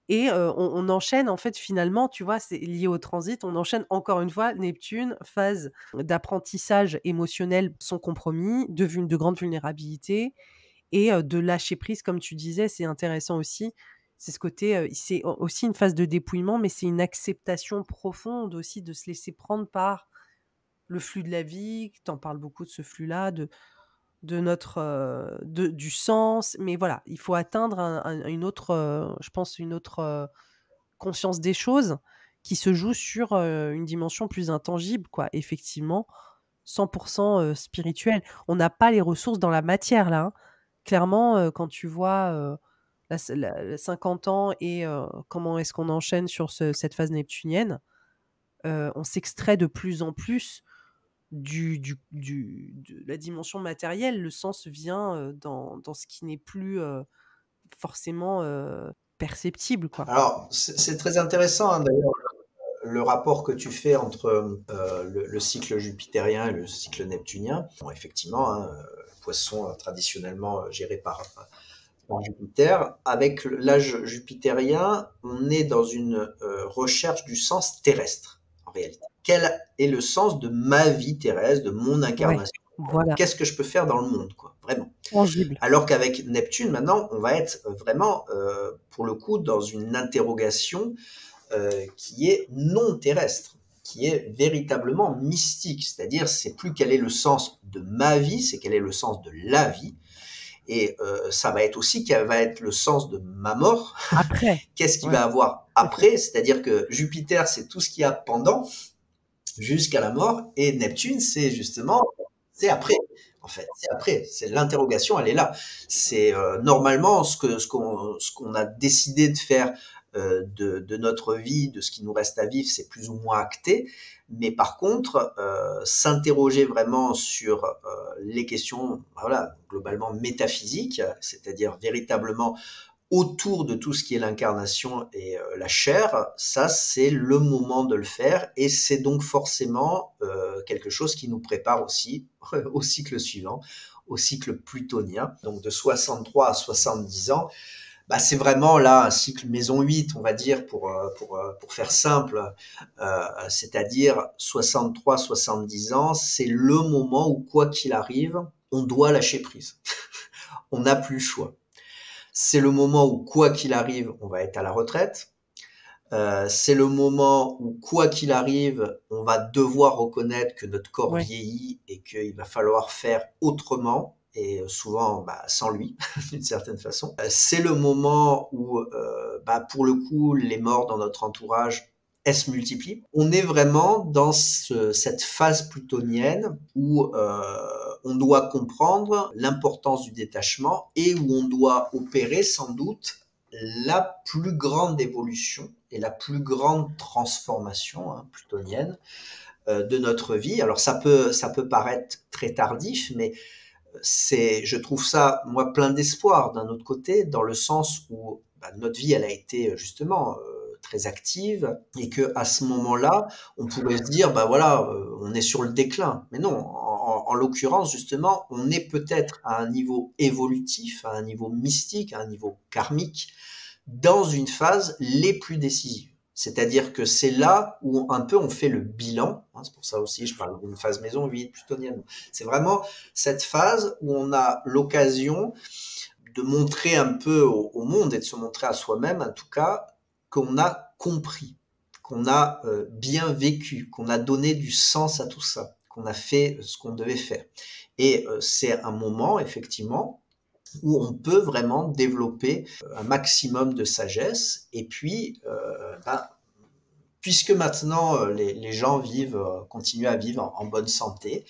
Et on enchaîne en fait finalement, tu vois, c'est lié au transit, on enchaîne encore une fois Neptune, phase d'apprentissage émotionnel sans compromis, de grande vulnérabilité et de lâcher prise comme tu disais, c'est intéressant aussi. C'est ce côté, c'est aussi une phase de dépouillement, mais c'est une acceptation profonde aussi de se laisser prendre par le flux de la vie. Tu en parles beaucoup de ce flux-là, de notre du sens, mais voilà, il faut atteindre une autre je pense une autre conscience des choses qui se joue sur une dimension plus intangible, quoi, effectivement, 100% spirituel. On n'a pas les ressources dans la matière là, hein. Clairement, quand tu vois la 50 ans et comment est-ce qu'on enchaîne sur cette phase neptunienne, on s'extrait de plus en plus de la dimension matérielle. Le sens vient dans ce qui n'est plus forcément perceptible, quoi. Alors, c'est très intéressant, hein, d'ailleurs, le rapport que tu fais entre le cycle jupitérien et le cycle neptunien. Bon, effectivement, hein, le poisson traditionnellement géré par Jupiter. Avec l'âge jupitérien, on est dans une recherche du sens terrestre, en réalité. Quel est le sens de ma vie terrestre, de mon Ouais, incarnation? voilà, Qu'est-ce que je peux faire dans le monde, quoi, vraiment? tangible. Alors qu'avec Neptune, maintenant, on va être vraiment, pour le coup, dans une interrogation qui est non terrestre, qui est véritablement mystique. C'est-à-dire, c'est plus quel est le sens de ma vie, c'est quel est le sens de la vie. Et ça va être aussi quel va être le sens de ma mort. Après, Qu'est-ce qu'il ouais, va avoir c'est clair. après? C'est-à-dire que Jupiter, c'est tout ce qu'il y a pendant, jusqu'à la mort, et Neptune, c'est justement, c'est après. En fait, c'est après. C'est l'interrogation, elle est là. C'est normalement ce qu'on a décidé de faire de notre vie, de ce qui nous reste à vivre, c'est plus ou moins acté. Mais par contre, s'interroger vraiment sur les questions, voilà, globalement métaphysiques, c'est-à-dire véritablement autour de tout ce qui est l'incarnation et la chair, ça c'est le moment de le faire et c'est donc forcément quelque chose qui nous prépare aussi au cycle suivant, au cycle plutonien. Donc de 63 à 70 ans, bah, c'est vraiment là un cycle maison 8, on va dire, pour faire simple, c'est-à-dire 63-70 ans, c'est le moment où, quoi qu'il arrive, on doit lâcher prise. On n'a plus le choix. C'est le moment où, quoi qu'il arrive, on va être à la retraite. C'est le moment où, quoi qu'il arrive, on va devoir reconnaître que notre corps Ouais. vieillit et qu'il va falloir faire autrement, et souvent sans lui, d'une certaine façon. C'est le moment où, pour le coup, les morts dans notre entourage, elles se multiplient. On est vraiment dans cette phase plutonienne où on doit comprendre l'importance du détachement et où on doit opérer sans doute la plus grande évolution et la plus grande transformation plutonienne de notre vie. Alors ça peut paraître très tardif, mais je trouve ça, moi, plein d'espoir d'un autre côté, dans le sens où notre vie, elle a été justement très active et que à ce moment-là, on pourrait se dire, voilà, on est sur le déclin. Mais non, en l'occurrence, justement, on est peut-être à un niveau évolutif, à un niveau mystique, à un niveau karmique, dans une phase les plus décisives. C'est-à-dire que c'est là où un peu on fait le bilan. C'est pour ça aussi je parle d'une phase maison 8 plutonienne. C'est vraiment cette phase où on a l'occasion de montrer un peu au monde et de se montrer à soi-même, en tout cas, qu'on a compris, qu'on a bien vécu, qu'on a donné du sens à tout ça, qu'on a fait ce qu'on devait faire. Et c'est un moment, effectivement, où on peut vraiment développer un maximum de sagesse. Et puis, puisque maintenant les gens continuent à vivre en bonne santé,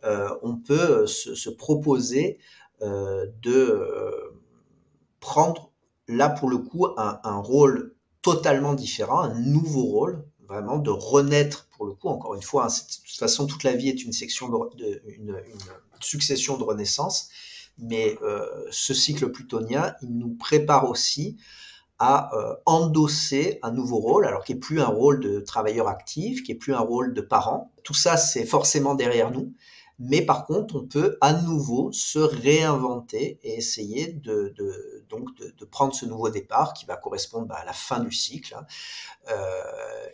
on peut se proposer de prendre là pour le coup un rôle totalement différent, un nouveau rôle, vraiment de renaître pour le coup, encore une fois, hein, de toute façon toute la vie est une succession de renaissances, mais ce cycle plutonien, il nous prépare aussi à endosser un nouveau rôle, alors qui est plus un rôle de travailleur actif, qui est plus un rôle de parent. Tout ça, c'est forcément derrière nous. Mais par contre, on peut à nouveau se réinventer et essayer de prendre ce nouveau départ qui va correspondre à la fin du cycle. Hein.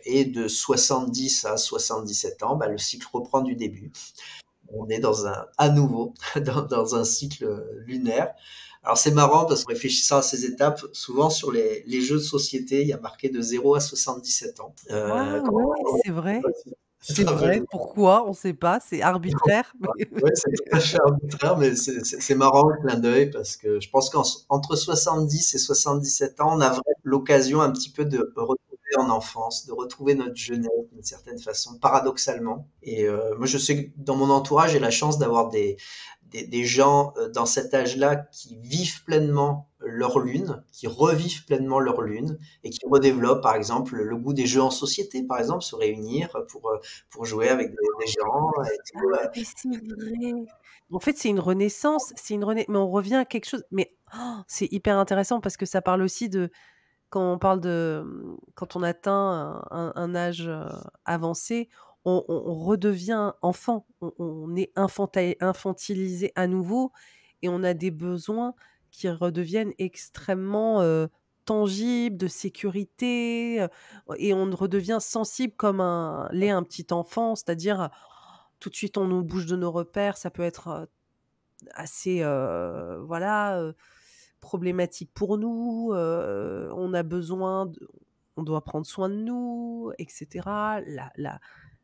Et de 70 à 77 ans, le cycle reprend du début. On est à nouveau dans un cycle lunaire. Alors c'est marrant parce que réfléchissant à ces étapes, souvent sur les jeux de société, il y a marqué de 0 à 77 ans. Ah Quand ouais, c'est vrai. c'est C'est un vrai. jeu. Pourquoi? On sait pas. C'est arbitraire. Ouais, c'est tout à fait arbitraire, mais c'est marrant le clin d'œil parce que je pense qu'entre 70 et 77 ans, on a vraiment l'occasion un petit peu de retrouver en enfance, de retrouver notre jeunesse d'une certaine façon, paradoxalement. Et moi, je sais que dans mon entourage, j'ai la chance d'avoir des gens dans cet âge-là qui vivent pleinement leur lune, qui revivent pleinement leur lune et qui redéveloppent, par exemple, le goût des jeux en société, par exemple, se réunir pour jouer avec des gens. Et Ah, tout. mais c'est vrai. En fait, c'est une renaissance, mais on revient à quelque chose mais c'est hyper intéressant parce que ça parle aussi de quand on parle de, quand on atteint un âge, avancé, on redevient enfant. On est infantilisé à nouveau et on a des besoins qui redeviennent extrêmement, tangibles, de sécurité, et on redevient sensible comme l'est un petit enfant. C'est-à-dire, tout de suite, on nous bouge de nos repères. Ça peut être, assez, voilà, problématique pour nous, on a besoin de on doit prendre soin de nous et cetera.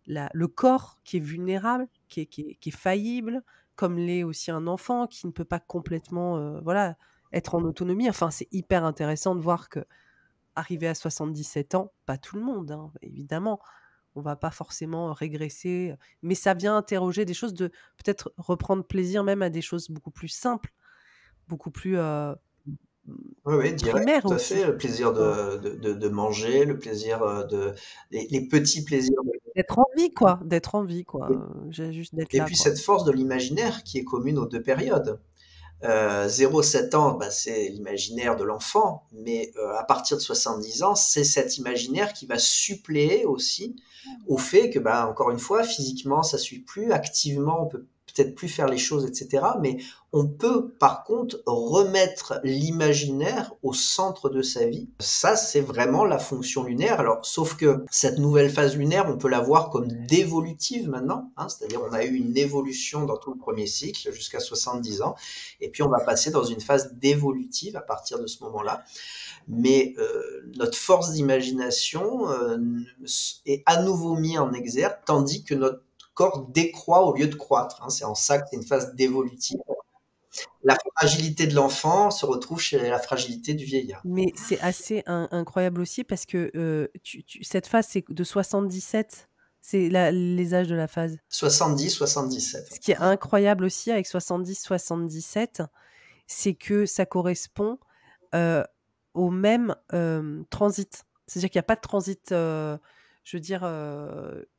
Le corps qui est vulnérable, qui est faillible, comme l'est aussi un enfant qui ne peut pas complètement, voilà, être en autonomie. Enfin, c'est hyper intéressant de voir qu'arrivé à 77 ans, pas tout le monde, hein, évidemment, on va pas forcément régresser, mais ça vient interroger des choses, de peut-être reprendre plaisir même à des choses beaucoup plus simples, beaucoup plus, mmh, Oui, oui, direct, primaires tout à fait. aussi. Le plaisir Enfin, de manger, le plaisir les petits plaisirs. d'être en vie quoi, j'ai juste d'être Et là puis quoi. cette force de l'imaginaire qui est commune aux deux périodes. 0-7 ans, c'est l'imaginaire de l'enfant, mais à partir de 70 ans, c'est cet imaginaire qui va suppléer aussi au fait que, encore une fois, physiquement, ça suit plus, activement, on peut peut-être plus faire les choses, etc. Mais on peut, par contre, remettre l'imaginaire au centre de sa vie. Ça, c'est vraiment la fonction lunaire. Alors, sauf que cette nouvelle phase lunaire, on peut la voir comme dévolutive maintenant, hein, c'est-à-dire on a eu une évolution dans tout le premier cycle jusqu'à 70 ans. Et puis on va passer dans une phase dévolutive à partir de ce moment-là. Mais notre force d'imagination est à nouveau mise en exergue, tandis que notre corps décroît au lieu de croître. Hein. C'est en ça que c'est une phase dévolutive. La fragilité de l'enfant se retrouve chez la fragilité du vieillard. Mais c'est assez incroyable aussi parce que, cette phase, c'est de 77, c'est les âges de la phase. 70-77. Ce qui est incroyable aussi avec 70-77, c'est que ça correspond, heu, au même, transit. C'est-à-dire qu'il y a pas de transit, je veux dire,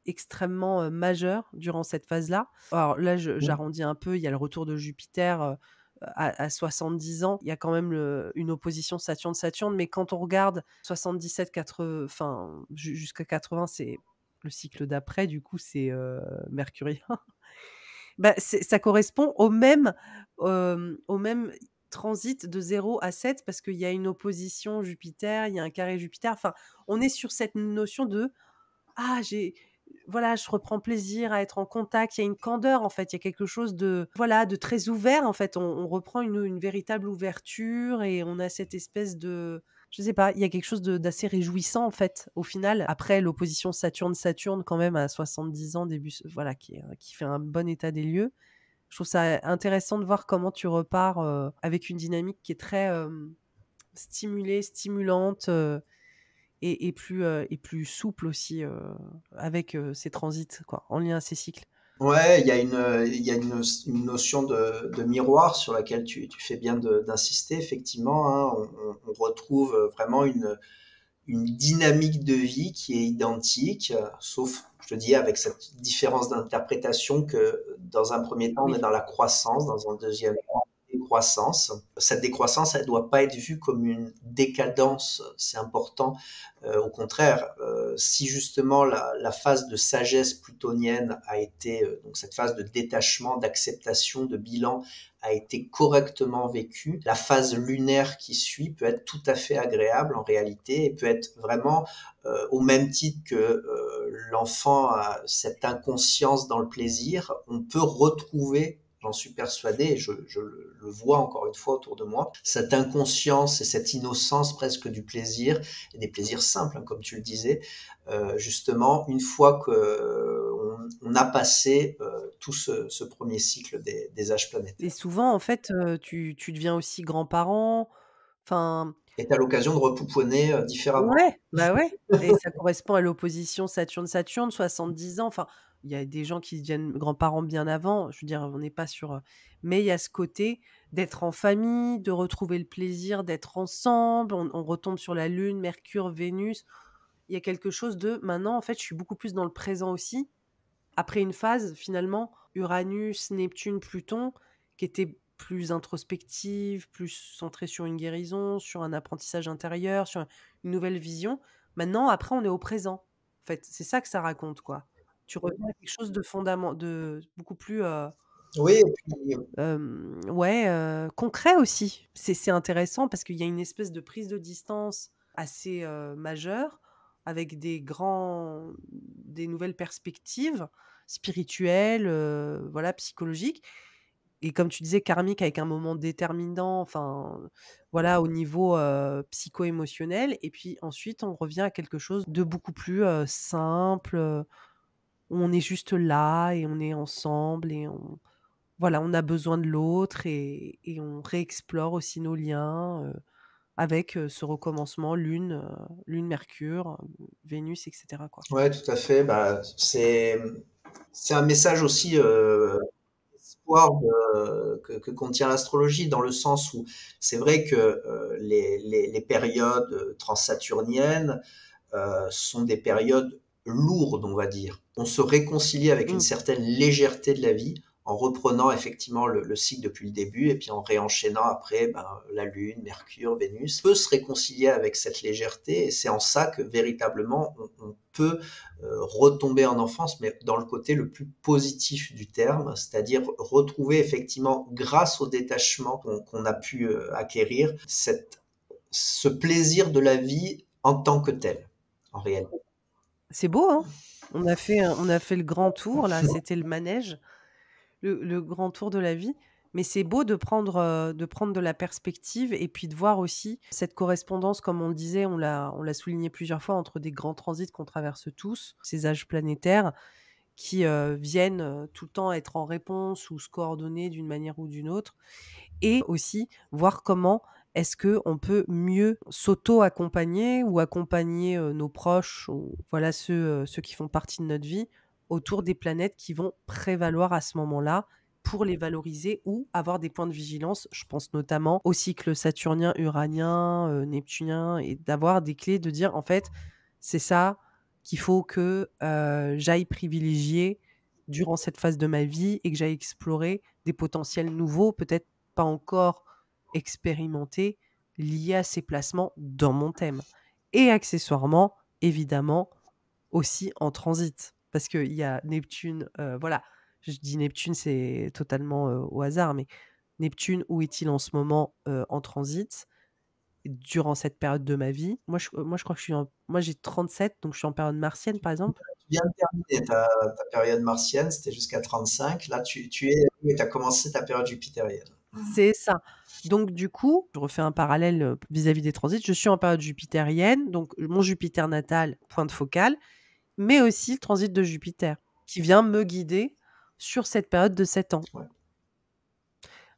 extrêmement, majeur durant cette phase-là. Alors là, j'arrondis un peu, il y a le retour de Jupiter, à 70 ans. Il y a quand même une opposition Saturne-Saturne, mais quand on regarde 77-80, enfin jusqu'à 80, c'est le cycle d'après, du coup, c'est, mercurien. Bah, ça correspond au même transit de 0 à 7 parce qu'il y a une opposition Jupiter, il y a un carré Jupiter. Enfin, on est sur cette notion de: «Ah, voilà, je reprends plaisir à être en contact. Il y a une candeur, en fait. Il y a quelque chose de, voilà, de très ouvert, en fait. On reprend une véritable ouverture et on a cette espèce de, je sais pas, il y a quelque chose d'assez réjouissant, en fait, au final. Après, l'opposition Saturne-Saturne, quand même, à 70 ans, voilà, qui fait un bon état des lieux. Je trouve ça intéressant de voir comment tu repars avec une dynamique qui est très stimulée, stimulante. Et plus souple aussi avec ces transits, quoi, en lien à ces cycles. Ouais, il y a une notion de miroir sur laquelle tu fais bien d'insister, effectivement, hein. On retrouve vraiment une dynamique de vie qui est identique, sauf, je te dis, avec cette différence d'interprétation que dans un premier temps, on est Oui, dans la croissance, dans un deuxième temps, décroissance. Cette décroissance, elle ne doit pas être vue comme une décadence, c'est important. Au contraire, si justement la phase de sagesse plutonienne a été, donc cette phase de détachement, d'acceptation, de bilan, a été correctement vécue, la phase lunaire qui suit peut être tout à fait agréable en réalité et peut être vraiment au même titre que l'enfant a cette inconscience dans le plaisir, on peut retrouver, j'en suis persuadé, et je le vois encore une fois autour de moi, cette inconscience et cette innocence presque du plaisir, et des plaisirs simples, hein, comme tu le disais, justement, une fois qu'on a passé tout ce premier cycle des âges et planétaires. souvent, en fait, tu deviens aussi grand-parent, enfin Et tu as l'occasion de repouponner différemment. ouais, bah, ouais et ça correspond à l'opposition Saturne-Saturne, 70 ans, enfin, il y a des gens qui deviennent grands-parents bien avant, je veux dire, on n'est pas sur, mais il y a ce côté d'être en famille, de retrouver le plaisir d'être ensemble, on retombe sur la Lune, Mercure, Vénus. Il y a quelque chose de maintenant, en fait, je suis beaucoup plus dans le présent aussi. Après une phase, finalement, Uranus, Neptune, Pluton, qui était plus introspective, plus centrée sur une guérison, sur un apprentissage intérieur, sur une nouvelle vision. Maintenant, après, on est au présent. En fait, c'est ça que ça raconte, quoi. Tu reviens à quelque chose de beaucoup plus, Oui, et puis ouais, concret aussi. C'est intéressant parce qu'il y a une espèce de prise de distance assez, majeure avec des nouvelles perspectives spirituelles, voilà, psychologiques et comme tu disais karmiques avec un moment déterminant, enfin, voilà, au niveau, psycho-émotionnel et puis ensuite on revient à quelque chose de beaucoup plus, simple, où on est juste là et on est ensemble et on a besoin de l'autre et on réexplore aussi nos liens, avec, ce recommencement Lune-Mercure, Vénus et cetera, quoi. ouais, tout à fait. Bah, c'est un message aussi espoir que contient l'astrologie, dans le sens où c'est vrai que les périodes transsaturniennes sont des périodes lourdes, on va dire. On se réconcilie avec une Mmh. certaine légèreté de la vie en reprenant effectivement le cycle depuis le début et puis en réenchaînant après ben, la Lune, Mercure, Vénus. On peut se réconcilier avec cette légèreté et c'est en ça que véritablement on peut retomber en enfance, mais dans le côté le plus positif du terme, c'est-à-dire retrouver effectivement, grâce au détachement qu'on a pu acquérir, ce plaisir de la vie en tant que tel, en réalité. C'est beau, hein? On a fait le grand tour là, c'était le manège, le grand tour de la vie, mais c'est beau de prendre de la perspective et puis de voir aussi cette correspondance, comme on le disait, on l'a souligné plusieurs fois, entre des grands transits qu'on traverse tous, ces âges planétaires qui, viennent, tout le temps être en réponse ou se coordonner d'une manière ou d'une autre et aussi voir comment est-ce que on peut mieux s'auto-accompagner ou accompagner, nos proches ou voilà ceux qui font partie de notre vie autour des planètes qui vont prévaloir à ce moment-là pour les valoriser ou avoir des points de vigilance. Je pense notamment au cycle saturnien, uranien, neptunien et d'avoir des clés de dire: «En fait, c'est ça qu'il faut que, j'aille privilégier durant cette phase de ma vie et que j'aille explorer des potentiels nouveaux, peut-être pas encore expérimentés, liés à ces placements dans mon thème». Et accessoirement, évidemment, aussi en transit. Parce qu'il y a Neptune, voilà, je dis Neptune, c'est totalement, au hasard, mais Neptune, où est-il en ce moment, en transit, durant cette période de ma vie? Moi, je crois que je suis en moi, j'ai 37, donc je suis en période martienne, par exemple. viens de terminer ta période martienne, c'était jusqu'à 35. Là, tu as commencé ta période jupitérienne. C'est ça. Donc du coup, je refais un parallèle vis-à-vis des transits. Je suis en période jupitérienne, donc mon Jupiter natal, point de focal, mais aussi le transit de Jupiter, qui vient me guider sur cette période de 7 ans, Ouais.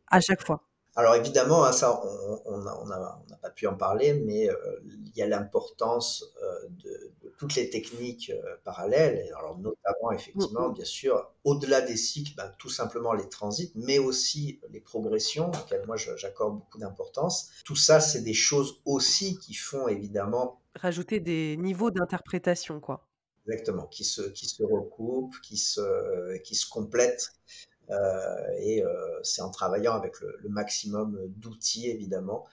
à chaque fois. Alors évidemment, hein, ça, on n'a pas pu en parler, mais il y a l'importance de toutes les techniques parallèles, et alors notamment Mmh effectivement, mh. bien sûr, au-delà des cycles, ben, tout simplement les transits, mais aussi les progressions, auxquelles moi j'accorde beaucoup d'importance. Tout ça, c'est des choses aussi qui font évidemment Rajouter des niveaux d'interprétation, quoi. exactement, qui se recoupent, qui se complètent. Et c'est en travaillant avec le maximum d'outils, évidemment,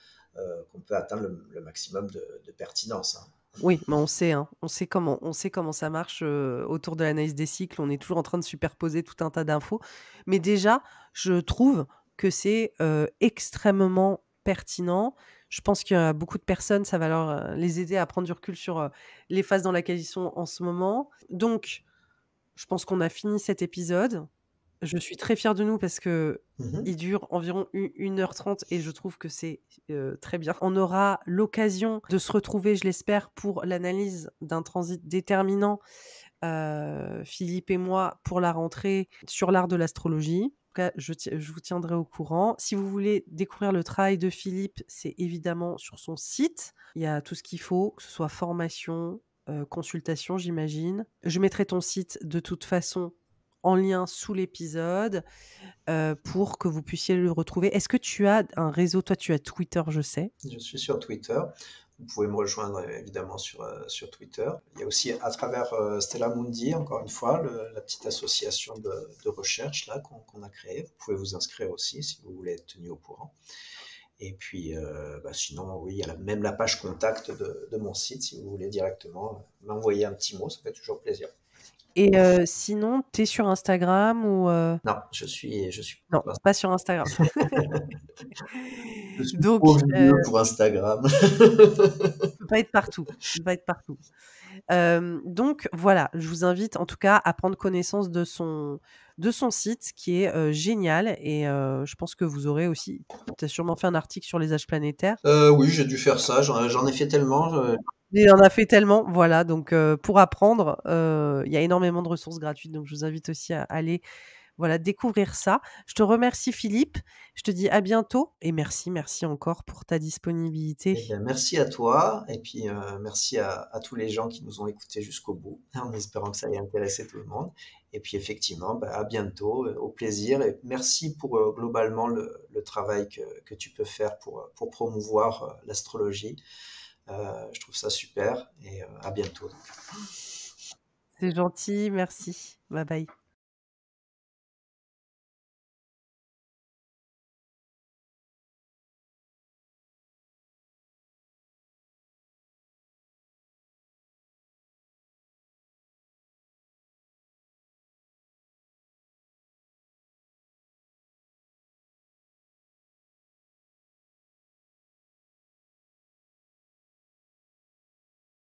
qu'on peut atteindre le maximum de pertinence, hein. Oui, mais on sait, hein, on sait comment ça marche, autour de l'analyse des cycles. On est toujours en train de superposer tout un tas d'infos. Mais déjà, je trouve que c'est, extrêmement pertinent. Je pense qu'il y a beaucoup de personnes, ça va les aider à prendre du recul sur, les phases dans lesquelles ils sont en ce moment. Donc, je pense qu'on a fini cet épisode. Je suis très fière de nous parce qu'il Mhm. dure environ 1 h 30 et je trouve que c'est, très bien. On aura l'occasion de se retrouver, je l'espère, pour l'analyse d'un transit déterminant, Philippe et moi, pour la rentrée sur l'art de l'astrologie. En tout cas, je vous tiendrai au courant. Si vous voulez découvrir le travail de Philippe, c'est évidemment sur son site. Il y a tout ce qu'il faut, que ce soit formation, consultation, j'imagine. Je mettrai ton site de toute façon en lien sous l'épisode, pour que vous puissiez le retrouver. Est-ce que tu as un réseau? Toi, tu as Twitter, je sais. Je suis sur Twitter. Vous pouvez me rejoindre évidemment sur Twitter. Il y a aussi à travers Stella Mundi, encore une fois, la petite association de recherche là qu'on a créée. Vous pouvez vous inscrire aussi si vous voulez être tenu au courant. Et puis, bah, sinon, oui, il y a même la page contact de mon site si vous voulez directement m'envoyer un petit mot, ça fait toujours plaisir. Et sinon, tu es sur Instagram ou Non, je suis non, pas, pas sur Instagram. je suis trop Donc vieux pour Instagram. tu peux pas être partout, tu peux pas être partout. Donc voilà, je vous invite en tout cas à prendre connaissance de son site qui est, génial et je pense que vous aurez aussi tu as sûrement fait un article sur les âges planétaires. Oui, j'ai dû faire ça, j'en ai fait tellement. Il en a fait tellement, voilà, donc pour apprendre, il y a énormément de ressources gratuites, donc je vous invite aussi à aller, voilà, découvrir ça. Je te remercie Philippe, je te dis à bientôt et merci encore pour ta disponibilité. Eh bien, merci à toi, et puis merci à tous les gens qui nous ont écoutés jusqu'au bout, en espérant que ça ait intéressé tout le monde. Et puis effectivement, bah, à bientôt, au plaisir, et merci pour globalement le travail que tu peux faire pour promouvoir l'astrologie. Je trouve ça super, et à bientôt. C'est gentil, merci. Bye bye.